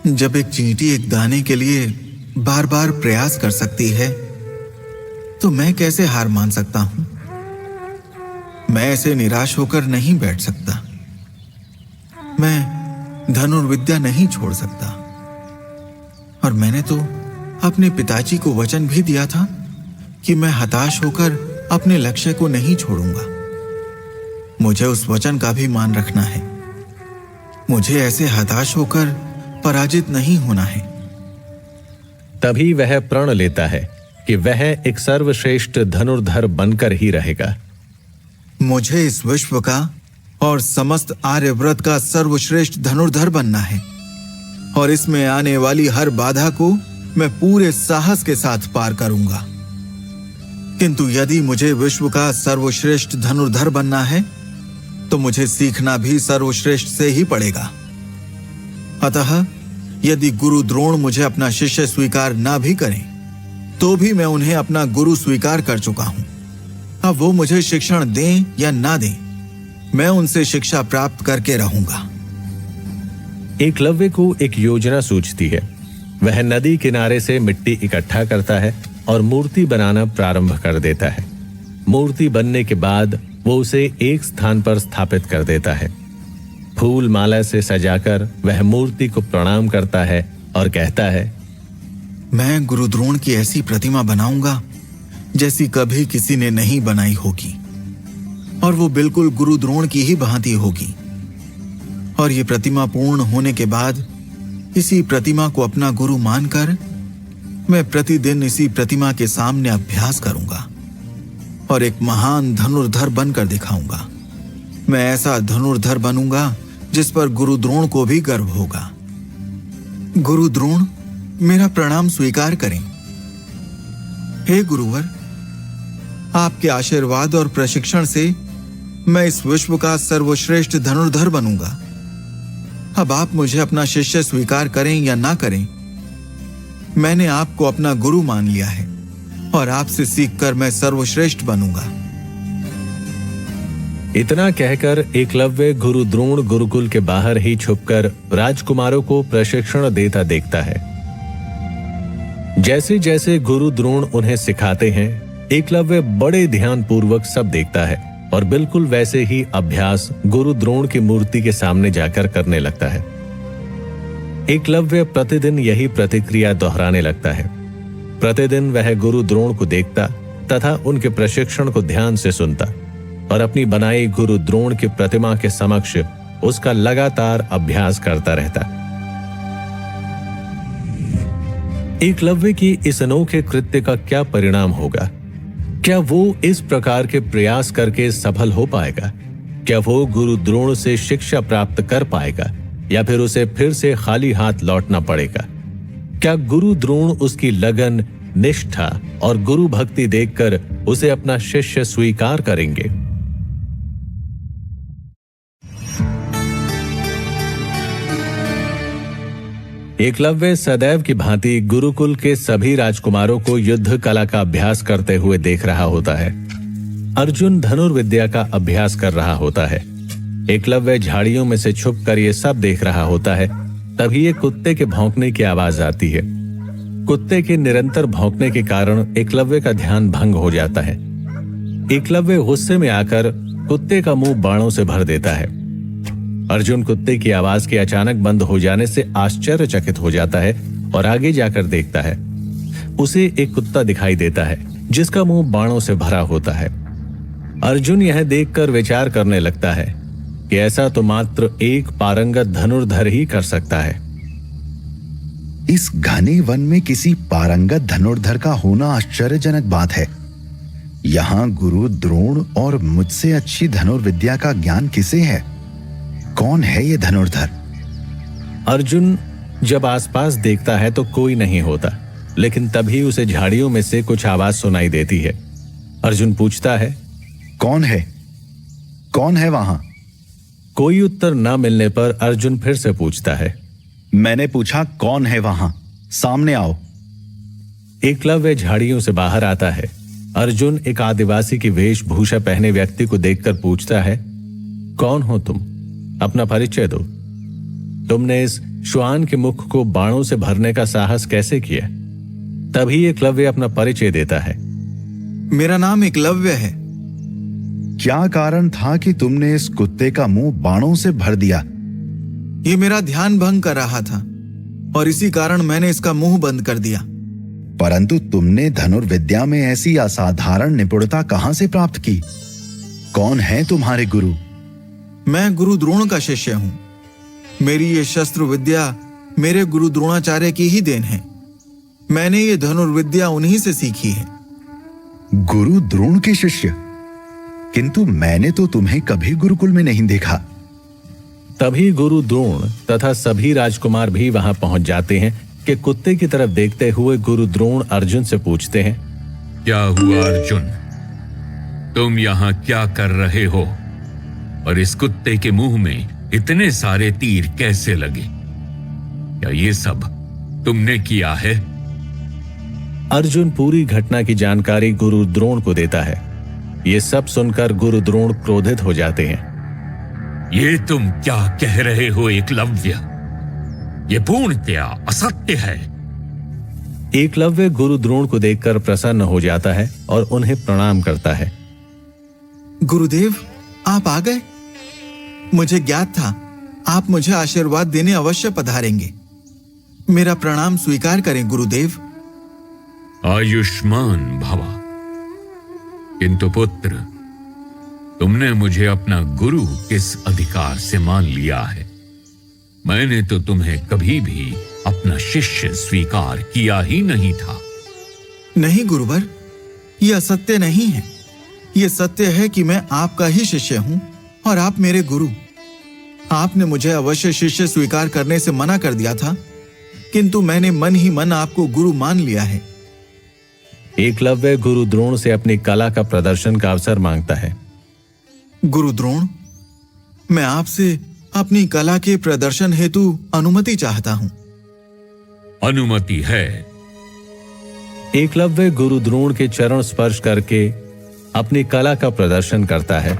जब एक चींटी एक दाने के लिए बार बार प्रयास कर सकती है तो मैं कैसे हार मान सकता हूं? मैं ऐसे निराश होकर नहीं बैठ सकता। मैं धनुर्विद्या नहीं छोड़ सकता। और मैंने तो अपने पिताजी को वचन भी दिया था कि मैं हताश होकर अपने लक्ष्य को नहीं छोड़ूंगा। मुझे उस वचन का भी मान रखना है। मुझे ऐसे हताश होकर पराजित नहीं होना है। तभी वह प्रण लेता है कि वह एक सर्वश्रेष्ठ धनुर्धर बनकर ही रहेगा। मुझे इस विश्व का और समस्त आर्यव्रत का सर्वश्रेष्ठ धनुर्धर बनना है, और इसमें आने वाली हर बाधा को मैं पूरे साहस के साथ पार करूंगा। किंतु यदि मुझे विश्व का सर्वश्रेष्ठ धनुर्धर बनना है तो मुझे सीखना भी सर्वश्रेष्ठ से ही पड़ेगा। अतः यदि गुरु द्रोण मुझे अपना शिष्य स्वीकार ना भी करें तो भी मैं उन्हें अपना गुरु स्वीकार कर चुका हूं। अब वो मुझे शिक्षण दें या ना दें, मैं उनसे शिक्षा प्राप्त करके रहूंगा। एकलव्य को एक योजना सूझती है। वह नदी किनारे से मिट्टी इकट्ठा करता है और मूर्ति बनाना प्रारंभ कर देता है। मूर्ति बनने के बाद वो उसे एक स्थान पर स्थापित कर देता है। फूल माला से सजाकर वह मूर्ति को प्रणाम करता है और कहता है, मैं गुरु द्रोण की ऐसी प्रतिमा बनाऊंगा जैसी कभी किसी ने नहीं बनाई होगी, और वो बिल्कुल गुरु द्रोण की ही भांति होगी। और ये प्रतिमा पूर्ण होने के बाद इसी प्रतिमा को अपना गुरु मानकर मैं प्रतिदिन इसी प्रतिमा के सामने अभ्यास करूंगा और एक महान धनुर्धर बनकर दिखाऊंगा। मैं ऐसा धनुर्धर बनूंगा जिस पर गुरु द्रोण को भी गर्व होगा। गुरु द्रोण, मेरा प्रणाम स्वीकार करें। हे गुरुवर, आपके आशीर्वाद और प्रशिक्षण से मैं इस विश्व का सर्वश्रेष्ठ धनुर्धर बनूंगा। अब आप मुझे अपना शिष्य स्वीकार करें या ना करें, मैंने आपको अपना गुरु मान लिया है और आपसे सीखकर मैं सर्वश्रेष्ठ बनूंगा। इतना कहकर एकलव्य गुरु द्रोण गुरुकुल के बाहर ही छुपकर राजकुमारों को प्रशिक्षण देता देखता है। जैसे जैसे गुरु द्रोण उन्हें सिखाते हैं, एकलव्य बड़े ध्यान पूर्वक सब देखता है और बिल्कुल वैसे ही अभ्यास गुरु द्रोण की मूर्ति के सामने जाकर करने लगता है। एकलव्य प्रतिदिन यही प्रतिक्रिया दोहराने लगता है। प्रतिदिन वह गुरु द्रोण को देखता तथा उनके प्रशिक्षण को ध्यान से सुनता और अपनी बनाई गुरु द्रोण की प्रतिमा के समक्ष उसका लगातार अभ्यास करता रहता। एकलव्य की इस अनोखे कृत्य का क्या परिणाम होगा? क्या वो इस प्रकार के प्रयास करके सफल हो पाएगा? क्या वो गुरु द्रोण से शिक्षा प्राप्त कर पाएगा या फिर उसे फिर से खाली हाथ लौटना पड़ेगा? क्या गुरु द्रोण उसकी लगन, निष्ठा और गुरु भक्ति देखकर उसे अपना शिष्य स्वीकार करेंगे? एकलव्य सदैव की भांति गुरुकुल के सभी राजकुमारों को युद्ध कला का अभ्यास करते हुए देख रहा होता है। अर्जुन धनुर्विद्या का अभ्यास कर रहा होता है। एकलव्य झाड़ियों में से छुपकर ये सब देख रहा होता है। तभी एक कुत्ते के भौंकने की आवाज आती है। कुत्ते के निरंतर भौंकने के कारण एकलव्य का ध्यान भंग हो जाता है। एकलव्य गुस्से में आकर कुत्ते का मुंह बाणों से भर देता है। अर्जुन कुत्ते की आवाज के अचानक बंद हो जाने से आश्चर्यचकित हो जाता है और आगे जाकर देखता है। उसे एक कुत्ता दिखाई देता है जिसका मुंह बाणों से भरा होता है। अर्जुन यह देखकर विचार करने लगता है कि ऐसा तो मात्र एक पारंगत धनुर्धर ही कर सकता है। इस घने वन में किसी पारंगत धनुर्धर का होना आश्चर्यजनक बात है। यहाँ गुरु द्रोण और मुझसे अच्छी धनुर्विद्या का ज्ञान किसे है? कौन है ये धनुर्धर? अर्जुन जब आसपास देखता है तो कोई नहीं होता, लेकिन तभी उसे झाड़ियों में से कुछ आवाज सुनाई देती है। अर्जुन पूछता है, कौन है? कौन है वहां? कोई उत्तर न मिलने पर अर्जुन फिर से पूछता है, मैंने पूछा कौन है वहां? सामने आओ। एकलव्य झाड़ियों से बाहर आता है। अर्जुन एक आदिवासी की वेशभूषा पहने व्यक्ति को देखकर पूछता है, कौन हो तुम? अपना परिचय दो। तुमने इस श्वान के मुख को बाणों से भरने का साहस कैसे किया? तभी एकलव्य अपना परिचय देता है। मेरा नाम एकलव्य है। क्या कारण था कि तुमने इस कुत्ते का मुंह बाणों से भर दिया? ये मेरा ध्यान भंग कर रहा था और इसी कारण मैंने इसका मुंह बंद कर दिया। परंतु तुमने धनुर्विद्या में ऐसी असाधारण निपुणता कहां से प्राप्त की? कौन है तुम्हारे गुरु? मैं गुरु द्रोण का शिष्य हूं। मेरी ये शस्त्र विद्या मेरे गुरु द्रोणाचार्य की ही देन है। मैंने ये धनुर्विद्या उन्हीं से सीखी है। गुरु द्रोण के शिष्य? किंतु मैंने तो तुम्हें कभी गुरुकुल में नहीं देखा। तभी गुरु द्रोण तथा सभी राजकुमार भी वहां पहुंच जाते हैं कि कुत्ते की तरफ देखते हुए गुरु द्रोण अर्जुन से पूछते हैं, क्या हुआ अर्जुन? तुम यहाँ क्या कर रहे हो? और इस कुत्ते के मुंह में इतने सारे तीर कैसे लगे? क्या ये सब तुमने किया है? अर्जुन पूरी घटना की जानकारी गुरु द्रोण को देता है। ये सब सुनकर गुरु द्रोण क्रोधित हो जाते हैं। ये तुम क्या कह रहे हो एकलव्य? ये पूर्णतया असत्य है। एकलव्य गुरु द्रोण को देखकर प्रसन्न हो जाता है और उन्हें प्रणाम करता है। गुरुदेव, आप आ गए। मुझे ज्ञात था आप मुझे आशीर्वाद देने अवश्य पधारेंगे। मेरा प्रणाम स्वीकार करें गुरुदेव। आयुष्मान भवा। किंतु पुत्र, तुमने मुझे अपना गुरु किस अधिकार से मान लिया है? मैंने तो तुम्हें कभी भी अपना शिष्य स्वीकार किया ही नहीं था। नहीं गुरुवर, यह असत्य नहीं है। यह सत्य है कि मैं आपका ही शिष्य हूं और आप मेरे गुरु। आपने मुझे अवश्य शिष्य स्वीकार करने से मना कर दिया था, किंतु मैंने मन ही मन आपको गुरु मान लिया है। एकलव्य गुरु द्रोण से अपनी कला का प्रदर्शन का अवसर मांगता है। गुरु द्रोण, मैं आपसे अपनी कला के प्रदर्शन हेतु अनुमति चाहता हूं। अनुमति है। एकलव्य गुरु द्रोण के चरण स्पर्श करके अपनी कला का प्रदर्शन करता है।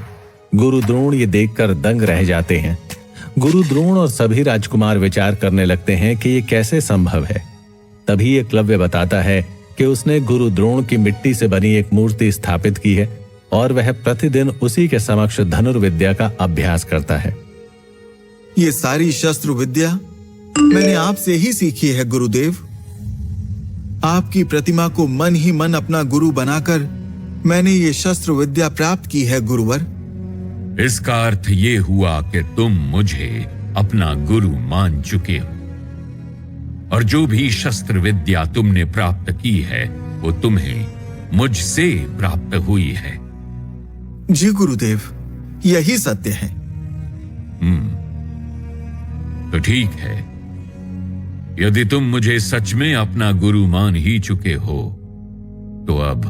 गुरु द्रोण ये देखकर दंग रह जाते हैं। गुरु द्रोण और सभी राजकुमार विचार करने लगते हैं कि ये कैसे संभव है। तभी एकलव्य बताता है कि उसने गुरु द्रोण की मिट्टी से बनी एक मूर्ति स्थापित की है और वह प्रतिदिन उसी के समक्ष धनुर्विद्या का अभ्यास करता है। ये सारी शस्त्र विद्या मैंने आपसे ही सीखी है गुरुदेव। आपकी प्रतिमा को मन ही मन अपना गुरु बनाकर मैंने ये शस्त्र विद्या प्राप्त की है गुरुवर। इसका अर्थ ये हुआ कि तुम मुझे अपना गुरु मान चुके हो, और जो भी शस्त्र विद्या तुमने प्राप्त की है वो तुम्हें मुझसे प्राप्त हुई है। जी गुरुदेव, यही सत्य है। तो ठीक है, यदि तुम मुझे सच में अपना गुरु मान ही चुके हो तो अब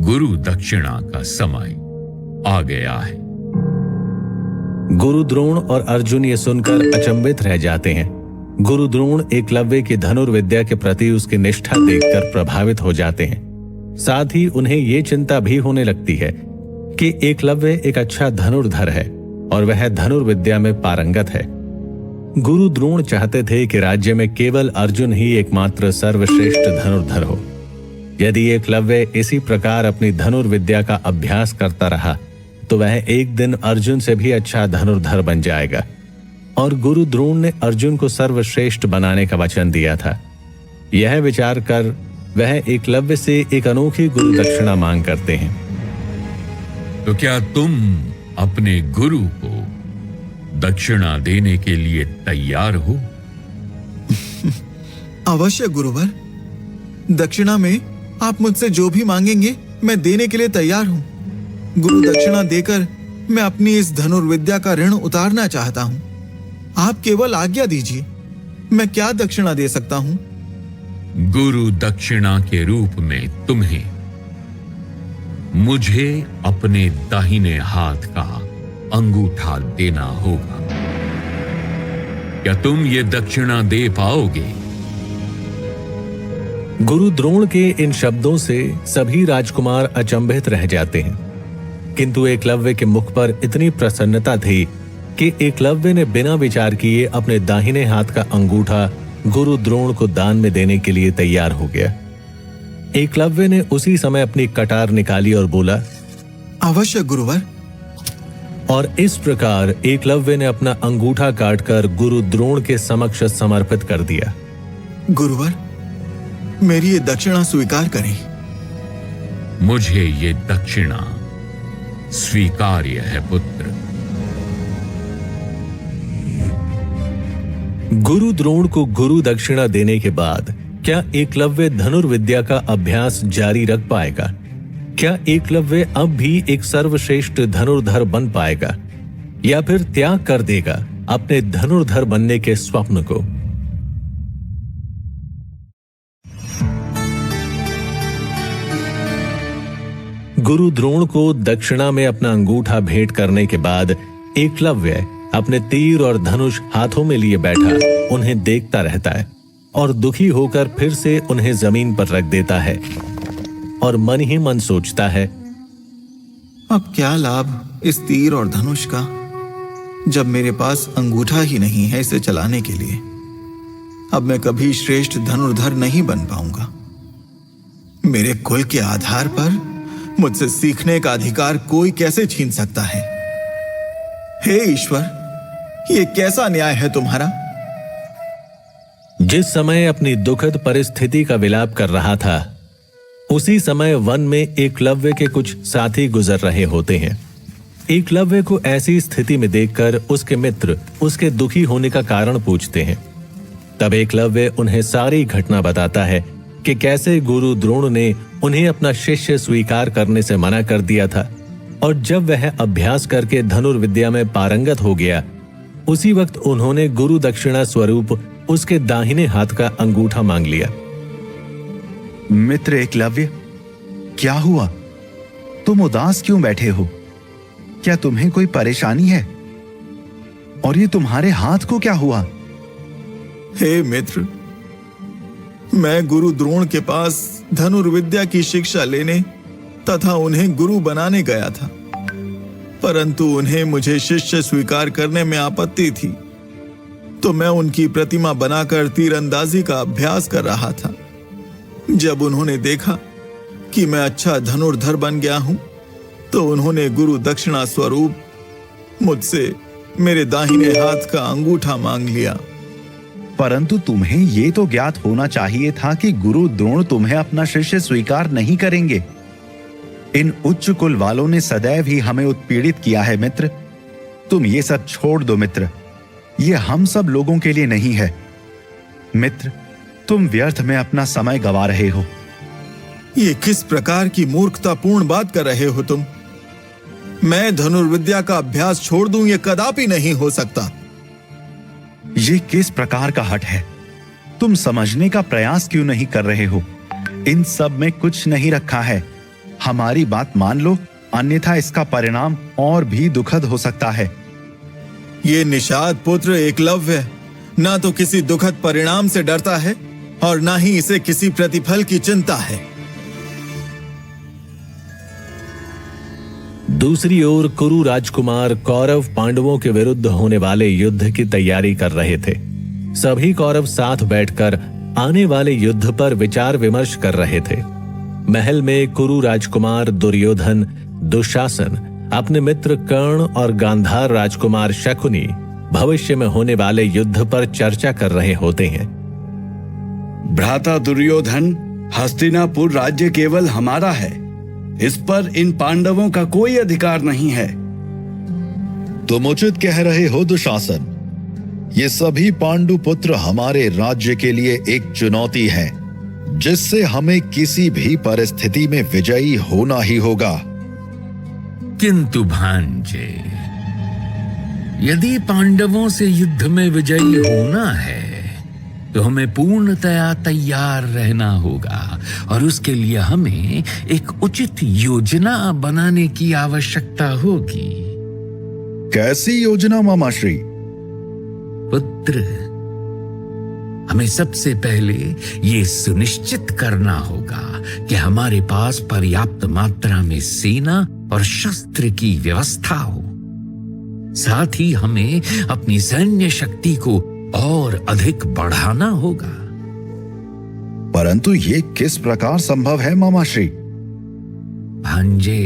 गुरु दक्षिणा का समय आ गया है। गुरु द्रोण और अर्जुन ये सुनकर अचंभित रह जाते हैं। गुरु द्रोण एकलव्य की धनुर्विद्या के प्रति उसकी निष्ठा देखकर प्रभावित हो जाते हैं। साथ ही उन्हें ये चिंता भी होने लगती है कि एकलव्य एक अच्छा धनुर्धर है और वह धनुर्विद्या में पारंगत है। गुरु द्रोण चाहते थे कि राज्य में केवल अर्जुन ही एकमात्र सर्वश्रेष्ठ धनुर्धर हो। यदि एकलव्य इसी प्रकार अपनी धनुर्विद्या का अभ्यास करता रहा तो वह एक दिन अर्जुन से भी अच्छा धनुर्धर बन जाएगा। और गुरु द्रोण ने अर्जुन को सर्वश्रेष्ठ बनाने का वचन दिया था। यह विचार कर वह एकलव्य से एक अनोखी गुरु दक्षिणा मांग करते हैं। तो क्या तुम अपने गुरु को दक्षिणा देने के लिए तैयार हो? अवश्य गुरुवर। दक्षिणा में आप मुझसे जो भी मांगेंगे मैं देने के लिए तैयार हूं। गुरु दक्षिणा देकर मैं अपनी इस धनुर्विद्या का ऋण उतारना चाहता हूं। आप केवल आज्ञा दीजिए, मैं क्या दक्षिणा दे सकता हूं? गुरु दक्षिणा के रूप में तुम्हें मुझे अपने दाहिने हाथ का अंगूठा देना होगा। क्या तुम ये दक्षिणा दे पाओगे? गुरु द्रोण के इन शब्दों से सभी राजकुमार अचंभित रह जाते हैं, किंतु एकलव्य के मुख पर इतनी प्रसन्नता थी कि एकलव्य ने बिना विचार किए अपने दाहिने हाथ का अंगूठा गुरु द्रोण को दान में देने के लिए तैयार हो गया। एकलव्य ने उसी समय अपनी कटार निकाली और बोला, अवश्य गुरुवर। और इस प्रकार एकलव्य ने अपना अंगूठा काटकर गुरु द्रोण के समक्ष समर्पित कर दिया। गुरुवर, मेरी ये दक्षिणा स्वीकार करें। मुझे ये दक्षिणा स्वीकार्य है पुत्र। गुरु द्रोण को गुरु दक्षिणा देने के बाद क्या एकलव्य धनुर्विद्या का अभ्यास जारी रख पाएगा? क्या एकलव्य अब भी एक सर्वश्रेष्ठ धनुर्धर बन पाएगा या फिर त्याग कर देगा अपने धनुर्धर बनने के स्वप्न को? गुरु द्रोण को दक्षिणा में अपना अंगूठा भेंट करने के बाद एकलव्य अपने तीर और धनुष हाथों में लिए बैठा उन्हें देखता रहता है और दुखी होकर फिर से उन्हें जमीन पर रख देता है और मन ही मन सोचता है, अब क्या लाभ इस तीर और धनुष का, जब मेरे पास अंगूठा ही नहीं है इसे चलाने के लिए। अब मैं कभी श्रेष्ठ धनुर्धर नहीं बन पाऊंगा। मेरे कुल के आधार पर मुझसे सीखने का अधिकार कोई कैसे छीन सकता है? हे ईश्वर, ये कैसा न्याय है तुम्हारा? जिस समय अपनी दुखद परिस्थिति का विलाप कर रहा था उसी समय वन में एकलव्य के कुछ साथी गुजर रहे होते हैं। एकलव्य को ऐसी स्थिति में देखकर उसके मित्र उसके दुखी होने का कारण पूछते हैं। तब एकलव्य उन्हें सारी घटना बताता है कि कैसे गुरु द्रोण ने उन्हें अपना शिष्य स्वीकार करने से मना कर दिया था और जब वह अभ्यास करके धनुर्विद्या में पारंगत हो गया उसी वक्त उन्होंने गुरु दक्षिणा स्वरूप उसके दाहिने हाथ का अंगूठा मांग लिया। मित्र एकलव्य, क्या हुआ? तुम उदास क्यों बैठे हो? क्या तुम्हें कोई परेशानी है? और ये तुम्हारे हाथ को क्या हुआ? हे मित्र, मैं गुरु द्रोण के पास धनुर्विद्या की शिक्षा लेने तथा उन्हें गुरु बनाने गया था, परंतु उन्हें मुझे शिष्य स्वीकार करने में आपत्ति थी, तो मैं उनकी प्रतिमा बनाकर तीरंदाजी का अभ्यास कर रहा था। जब उन्होंने देखा कि मैं अच्छा धनुर्धर बन गया हूं, तो उन्होंने गुरु दक्षिणा स्वरूप मुझसे मेरे दाहिने हाथ का अंगूठा मांग लिया। परंतु तुम्हें ये तो ज्ञात होना चाहिए था कि गुरु द्रोण तुम्हें अपना शिष्य स्वीकार नहीं करेंगे। इन उच्च कुल वालों ने सदैव ही हमें उत्पीड़ित किया है मित्र। तुम ये सब छोड़ दो मित्र, ये हम सब लोगों के लिए नहीं है। मित्र, तुम व्यर्थ में अपना समय गंवा रहे हो। ये किस प्रकार की मूर्खतापूर्ण बात कर रहे हो तुम? मैं धनुर्विद्या का अभ्यास छोड़ दूं, ये कदापि नहीं हो सकता। ये किस प्रकार का हठ है? तुम समझने का प्रयास क्यों नहीं कर रहे हो? इन सब में कुछ नहीं रखा है। हमारी बात मान लो, अन्यथा इसका परिणाम और भी दुखद हो सकता है। ये निषाद पुत्र एकलव्य ना तो किसी दुखद परिणाम से डरता है और ना ही इसे किसी प्रतिफल की चिंता है। दूसरी ओर कुरु राजकुमार कौरव पांडवों के विरुद्ध होने वाले युद्ध की तैयारी कर रहे थे। सभी कौरव साथ बैठकर आने वाले युद्ध पर विचार विमर्श कर रहे थे। महल में कुरु राजकुमार दुर्योधन, दुशासन, अपने मित्र कर्ण और गांधार राजकुमार शकुनी भविष्य में होने वाले युद्ध पर चर्चा कर रहे होते हैं। भ्राता दुर्योधन, हस्तिनापुर राज्य केवल हमारा है, इस पर इन पांडवों का कोई अधिकार नहीं है। तुम उचित कह रहे हो दुशासन। ये सभी पांडु पुत्र हमारे राज्य के लिए एक चुनौती है, जिससे हमें किसी भी परिस्थिति में विजयी होना ही होगा। किंतु भांजे, यदि पांडवों से युद्ध में विजयी होना है तो हमें पूर्णतया तैयार रहना होगा और उसके लिए हमें एक उचित योजना बनाने की आवश्यकता होगी। कैसी योजना मामाश्री? पुत्र, हमें सबसे पहले ये सुनिश्चित करना होगा कि हमारे पास पर्याप्त मात्रा में सेना और शस्त्र की व्यवस्था हो। साथ ही हमें अपनी सैन्य शक्ति को और अधिक बढ़ाना होगा। परंतु ये किस प्रकार संभव है मामाश्री? भांजे,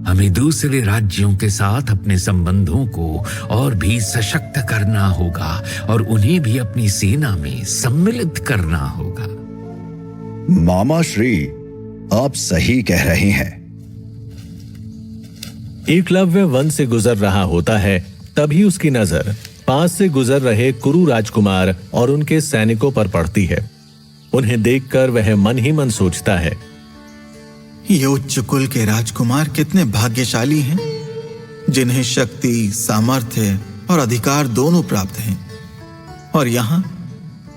हमें दूसरे राज्यों के साथ अपने संबंधों को और भी सशक्त करना होगा और उन्हें भी अपनी सेना में सम्मिलित करना होगा। मामाश्री, आप सही कह रहे हैं। एकलव्य वन से गुजर रहा होता है, तभी उसकी नजर पास से गुजर रहे कुरु राजकुमार और उनके सैनिकों पर पड़ती है। उन्हें देखकर वह मन ही मन सोचता है, ये उच्च कुल के राजकुमार कितने भाग्यशाली हैं, जिन्हें शक्ति, सामर्थ्य और अधिकार दोनों प्राप्त हैं। और यहां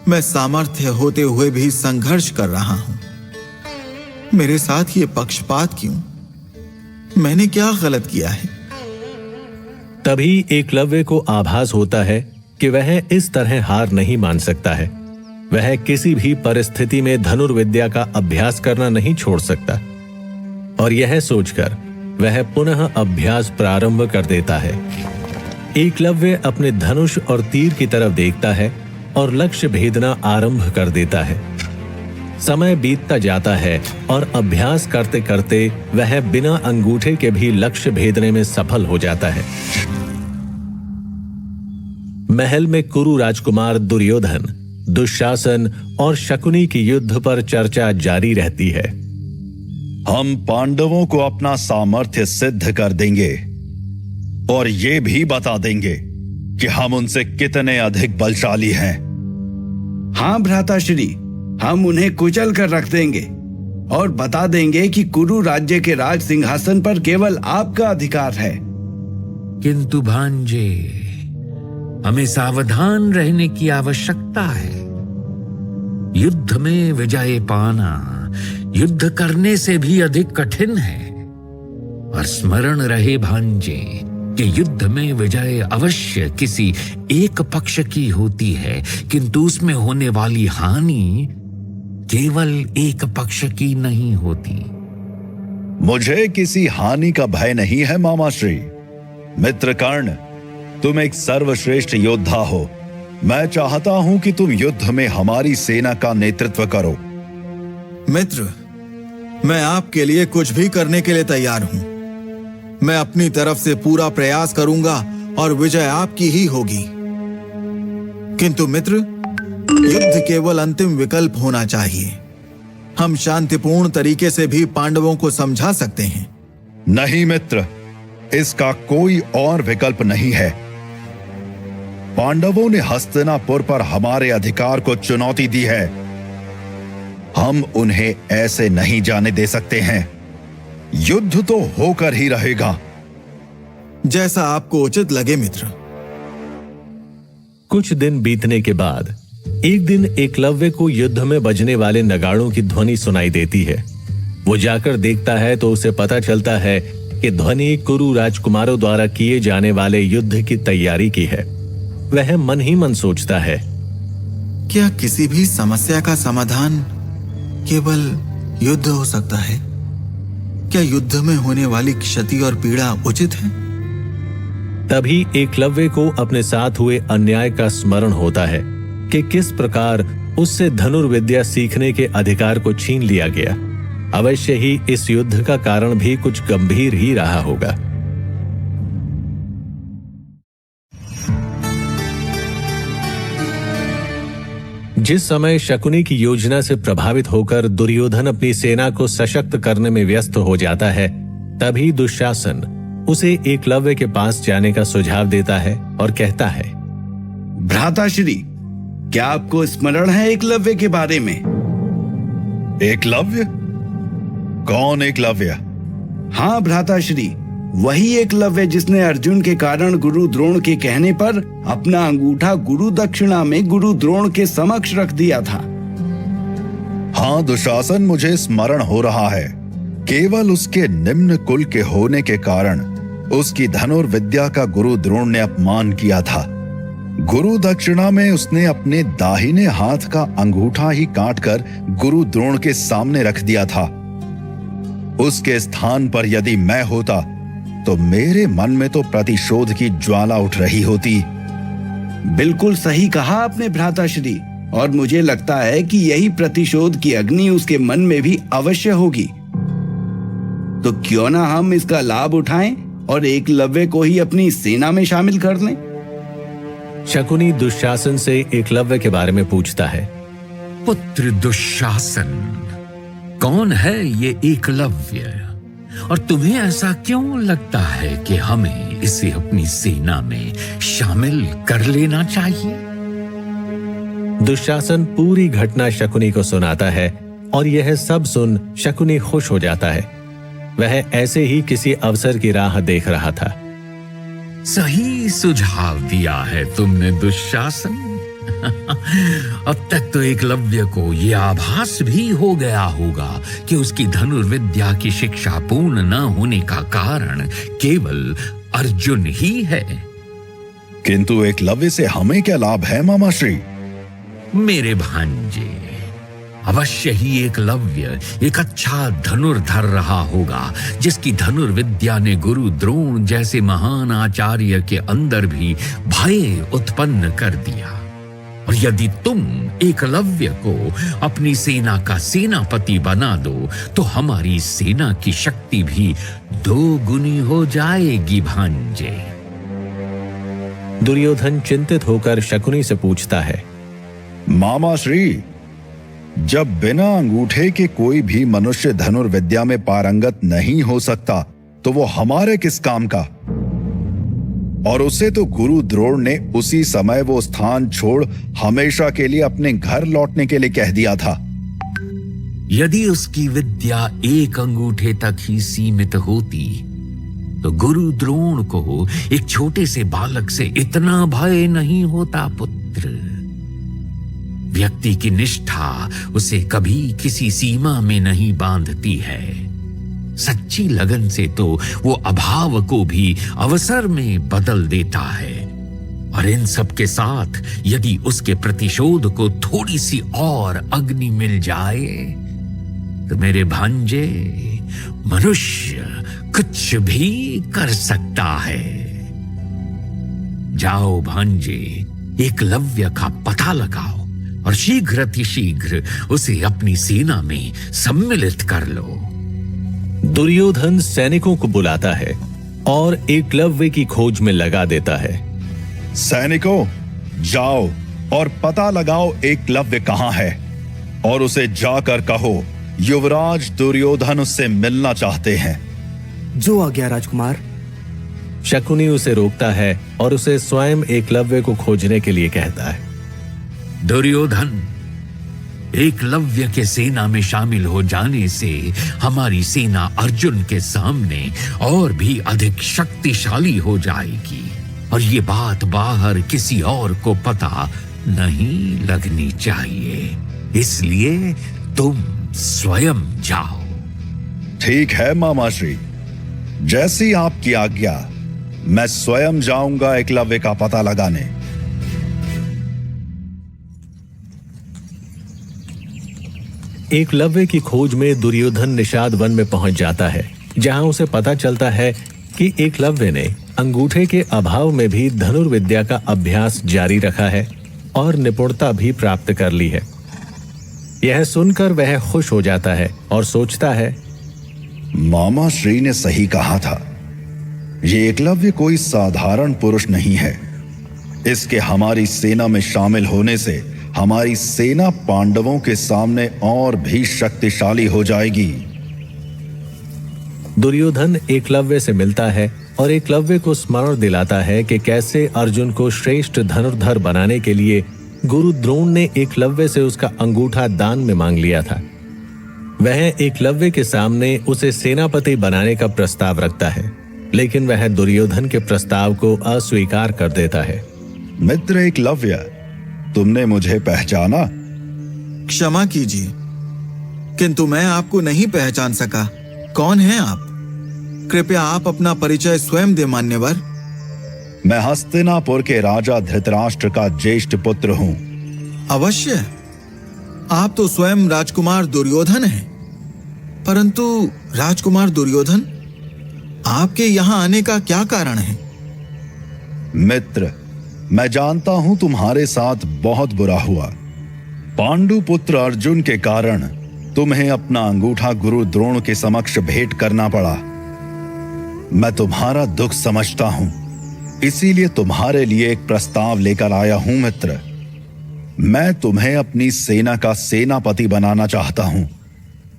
मैं सामर्थ्य होते हुए भी संघर्ष कर रहा हूं। मेरे साथ ये पक्षपात क्यों? मैंने क्या गलत किया है? तभी एकलव्य को आभास होता है कि वह इस तरह हार नहीं मान सकता है। वह किसी भी परिस्थिति में धनुर्विद्या का अभ्यास करना नहीं छोड़ सकता और यह सोचकर वह पुनः अभ्यास प्रारंभ कर देता है। एकलव्य अपने धनुष और तीर की तरफ देखता है और लक्ष्य भेदना आरंभ कर देता है। समय बीतता जाता है और अभ्यास करते करते वह बिना अंगूठे के भी लक्ष्य भेदने में सफल हो जाता है। महल में कुरु राजकुमार दुर्योधन, दुशासन और शकुनी की युद्ध पर चर्चा जारी रहती है। हम पांडवों को अपना सामर्थ्य सिद्ध कर देंगे और ये भी बता देंगे कि हम उनसे कितने अधिक बलशाली हैं। हाँ भ्राताश्री, हम उन्हें कुचल कर रख देंगे और बता देंगे कि कुरु राज्य के राज सिंहासन पर केवल आपका अधिकार है। किंतु भांजे, हमें सावधान रहने की आवश्यकता है। युद्ध में विजय पाना युद्ध करने से भी अधिक कठिन है। और स्मरण रहे भांजे कि युद्ध में विजय अवश्य किसी एक पक्ष की होती है, किंतु उसमें होने वाली हानि केवल एक पक्ष की नहीं होती। मुझे किसी हानि का भय नहीं है मामाश्री। मित्र कर्ण, तुम एक सर्वश्रेष्ठ योद्धा हो। मैं चाहता हूं कि तुम युद्ध में हमारी सेना का नेतृत्व करो। मित्र, मैं आपके लिए कुछ भी करने के लिए तैयार हूं। मैं अपनी तरफ से पूरा प्रयास करूंगा और विजय आपकी ही होगी। किंतु मित्र, युद्ध केवल अंतिम विकल्प होना चाहिए। हम शांतिपूर्ण तरीके से भी पांडवों को समझा सकते हैं। नहीं मित्र, इसका कोई और विकल्प नहीं है। पांडवों ने हस्तिनापुर पर हमारे अधिकार को चुनौती दी है। हम उन्हें ऐसे नहीं जाने दे सकते हैं। युद्ध तो होकर ही रहेगा। जैसा आपको उचित लगे मित्र। कुछ दिन बीतने के बाद एक दिन एकलव्य को युद्ध में बजने वाले नगाड़ों की ध्वनि सुनाई देती है। वो जाकर देखता है तो उसे पता चलता है कि ध्वनि कुरु राजकुमारों द्वारा किए जाने वाले युद्ध की तैयारी की है। वह मन ही मन सोचता है, क्या किसी भी समस्या का समाधान केवल युद्ध हो सकता है? क्या युद्ध में होने वाली क्षति और पीड़ा उचित है? तभी एकलव्य को अपने साथ हुए अन्याय का स्मरण होता है कि किस प्रकार उससे धनुर्विद्या सीखने के अधिकार को छीन लिया गया। अवश्य ही इस युद्ध का कारण भी कुछ गंभीर ही रहा होगा। जिस समय शकुनी की योजना से प्रभावित होकर दुर्योधन अपनी सेना को सशक्त करने में व्यस्त हो जाता है, तभी दुशासन उसे एकलव्य के पास जाने का सुझाव देता है और कहता है, भ्राताश्री, क्या आपको स्मरण है एकलव्य के बारे में? एकलव्य? कौन एकलव्य? हाँ भ्राताश्री, वही एकलव्य जिसने अर्जुन के कारण गुरु द्रोण के कहने पर अपना अंगूठा गुरु दक्षिणा में गुरु द्रोण के समक्ष रख दिया था। हाँ दुशासन, मुझे स्मरण हो रहा है। केवल उसके निम्न कुल के होने के कारण उसकी धनुर्विद्या का गुरु द्रोण ने अपमान किया था। गुरु दक्षिणा में उसने अपने दाहिने हाथ का अंगूठा ही काटकर गुरु द्रोण के सामने रख दिया था। उसके स्थान पर यदि मैं होता तो मेरे मन में तो प्रतिशोध की ज्वाला उठ रही होती। बिल्कुल सही कहा आपने भ्राताश्री, और मुझे लगता है कि यही प्रतिशोध की अग्नि उसके मन में भी अवश्य होगी। तो क्यों ना हम इसका लाभ उठाएं और एकलव्य को ही अपनी सेना में शामिल कर लें। शकुनी दुशासन से एकलव्य के बारे में पूछता है। पुत्र दुशासन, कौन है ये एकलव्य, और तुम्हें ऐसा क्यों लगता है कि हमें इसे अपनी सेना में शामिल कर लेना चाहिए? दुशासन पूरी घटना शकुनी को सुनाता है और यह सब सुन शकुनी खुश हो जाता है। वह ऐसे ही किसी अवसर की राह देख रहा था। सही सुझाव दिया है तुमने दुशासन। अब तक तो एकलव्य को यह आभास भी हो गया होगा कि उसकी धनुर्विद्या की शिक्षा पूर्ण न होने का कारण केवल अर्जुन ही है। किंतु एकलव्य से हमें क्या लाभ है मामाश्री? मेरे भांजे, अवश्य ही एकलव्य एक अच्छा धनुर्धर रहा होगा, जिसकी धनुर्विद्या ने गुरु द्रोण जैसे महान आचार्य के अंदर भी भय उत्पन्न कर दिया। और यदि तुम एकलव्य को अपनी सेना का सेनापति बना दो तो हमारी सेना की शक्ति भी 2 गुनी हो जाएगी भांजे। दुर्योधन चिंतित होकर शकुनी से पूछता है, मामाश्री, जब बिना अंगूठे के कोई भी मनुष्य धनुर्विद्या में पारंगत नहीं हो सकता तो वो हमारे किस काम का? और उसे तो गुरु द्रोण ने उसी समय वो स्थान छोड़ हमेशा के लिए अपने घर लौटने के लिए कह दिया था। यदि उसकी विद्या एक अंगूठे तक ही सीमित होती तो गुरु द्रोण को एक छोटे से बालक से इतना भय नहीं होता पुत्र। व्यक्ति की निष्ठा उसे कभी किसी सीमा में नहीं बांधती है। सच्ची लगन से तो वो अभाव को भी अवसर में बदल देता है। और इन सब के साथ यदि उसके प्रतिशोध को थोड़ी सी और अग्नि मिल जाए तो मेरे भांजे, मनुष्य कुछ भी कर सकता है। जाओ भांजे, एकलव्य का पता लगाओ और शीघ्र उसे अपनी सेना में सम्मिलित कर लो। दुर्योधन सैनिकों को बुलाता है और एकलव्य की खोज में लगा देता है। सैनिकों, जाओ और पता लगाओ एकलव्य कहां है, और उसे जाकर कहो युवराज दुर्योधन उससे मिलना चाहते हैं। जो आज्ञा राजकुमार। शकुनी उसे रोकता है और उसे स्वयं एकलव्य को खोजने के लिए कहता है। दुर्योधन, एकलव्य के सेना में शामिल हो जाने से हमारी सेना अर्जुन के सामने और भी अधिक शक्तिशाली हो जाएगी, और ये बात बाहर किसी और को पता नहीं लगनी चाहिए, इसलिए तुम स्वयं जाओ। ठीक है मामाश्री, जैसी आपकी आज्ञा, मैं स्वयं जाऊंगा एकलव्य का पता लगाने। एकलव्य की खोज में दुर्योधन निषाद वन में पहुंच जाता है, जहां उसे पता चलता है कि एकलव्य ने अंगूठे के अभाव में भी धनुर्विद्या का अभ्यास जारी रखा है और निपुणता भी प्राप्त कर ली है। यह सुनकर वह खुश हो जाता है और सोचता है, मामा श्री ने सही कहा था, ये एकलव्य कोई साधारण पुरुष नहीं है। इसके हमारी सेना में शामिल होने से हमारी सेना पांडवों के सामने और भी शक्तिशाली हो जाएगी। दुर्योधन एकलव्य से मिलता है और एकलव्य को स्मरण दिलाता है कि कैसे अर्जुन को श्रेष्ठ धनुर्धर बनाने के लिए गुरु द्रोण ने एकलव्य से उसका अंगूठा दान में मांग लिया था। वह एकलव्य के सामने उसे सेनापति बनाने का प्रस्ताव रखता है, लेकिन वह दुर्योधन के प्रस्ताव को अस्वीकार कर देता है। मित्र एकलव्य, तुमने मुझे पहचाना? क्षमा कीजिए, किंतु मैं आपको नहीं पहचान सका। कौन हैं आप? कृपया आप अपना परिचय स्वयं दे मान्यवर। मैं हस्तिनापुर के राजा धृतराष्ट्र का ज्येष्ठ पुत्र हूं। अवश्य, आप तो स्वयं राजकुमार दुर्योधन हैं। परंतु राजकुमार दुर्योधन, आपके यहां आने का क्या कारण है? मित्र, मैं जानता हूं तुम्हारे साथ बहुत बुरा हुआ। पांडु पुत्र अर्जुन के कारण तुम्हें अपना अंगूठा गुरु द्रोण के समक्ष भेंट करना पड़ा। मैं तुम्हारा दुख समझता हूं, इसीलिए तुम्हारे लिए एक प्रस्ताव लेकर आया हूं। मित्र, मैं तुम्हें अपनी सेना का सेनापति बनाना चाहता हूं,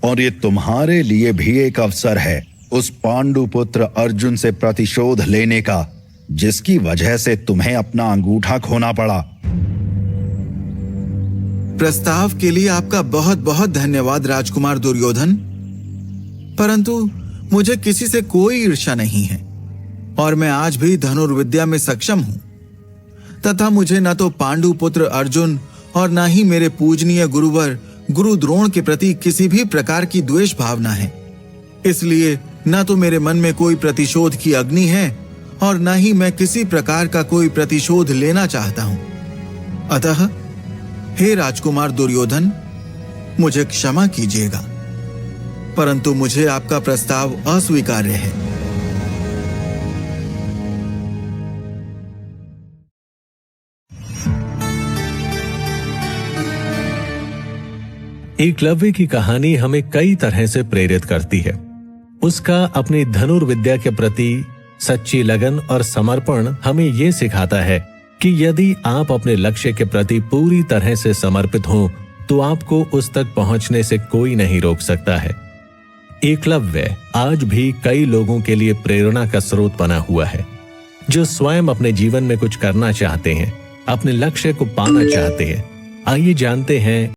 और ये तुम्हारे लिए भी एक अवसर है उस पांडु पुत्र अर्जुन से प्रतिशोध लेने का, जिसकी वजह से तुम्हें अपना अंगूठा खोना पड़ा। प्रस्ताव के लिए आपका बहुत बहुत धन्यवाद राजकुमार दुर्योधन, परंतु मुझे किसी से कोई ईर्ष्या नहीं है, और मैं आज भी धनुर्विद्या में सक्षम हूं, तथा मुझे न तो पांडु पुत्र अर्जुन और न ही मेरे पूजनीय गुरुवर गुरु द्रोण के प्रति किसी भी प्रकार की द्वेष भावना है। इसलिए न तो मेरे मन में कोई प्रतिशोध की अग्नि है, और न ही मैं किसी प्रकार का कोई प्रतिशोध लेना चाहता हूं। अतः हे राजकुमार दुर्योधन, मुझे क्षमा कीजिएगा, परंतु मुझे आपका प्रस्ताव अस्वीकार्य है। एकलव्य की कहानी हमें कई तरह से प्रेरित करती है। उसका अपनी धनुर्विद्या के प्रति सच्ची लगन और समर्पण हमें यह सिखाता है कि यदि आप अपने लक्ष्य के प्रति पूरी तरह से समर्पित हों, तो आपको उस तक पहुंचने से कोई नहीं रोक सकता है। एकलव्य आज भी कई लोगों के लिए प्रेरणा का स्रोत बना हुआ है, जो स्वयं अपने जीवन में कुछ करना चाहते हैं, अपने लक्ष्य को पाना चाहते हैं। आइए जानते हैं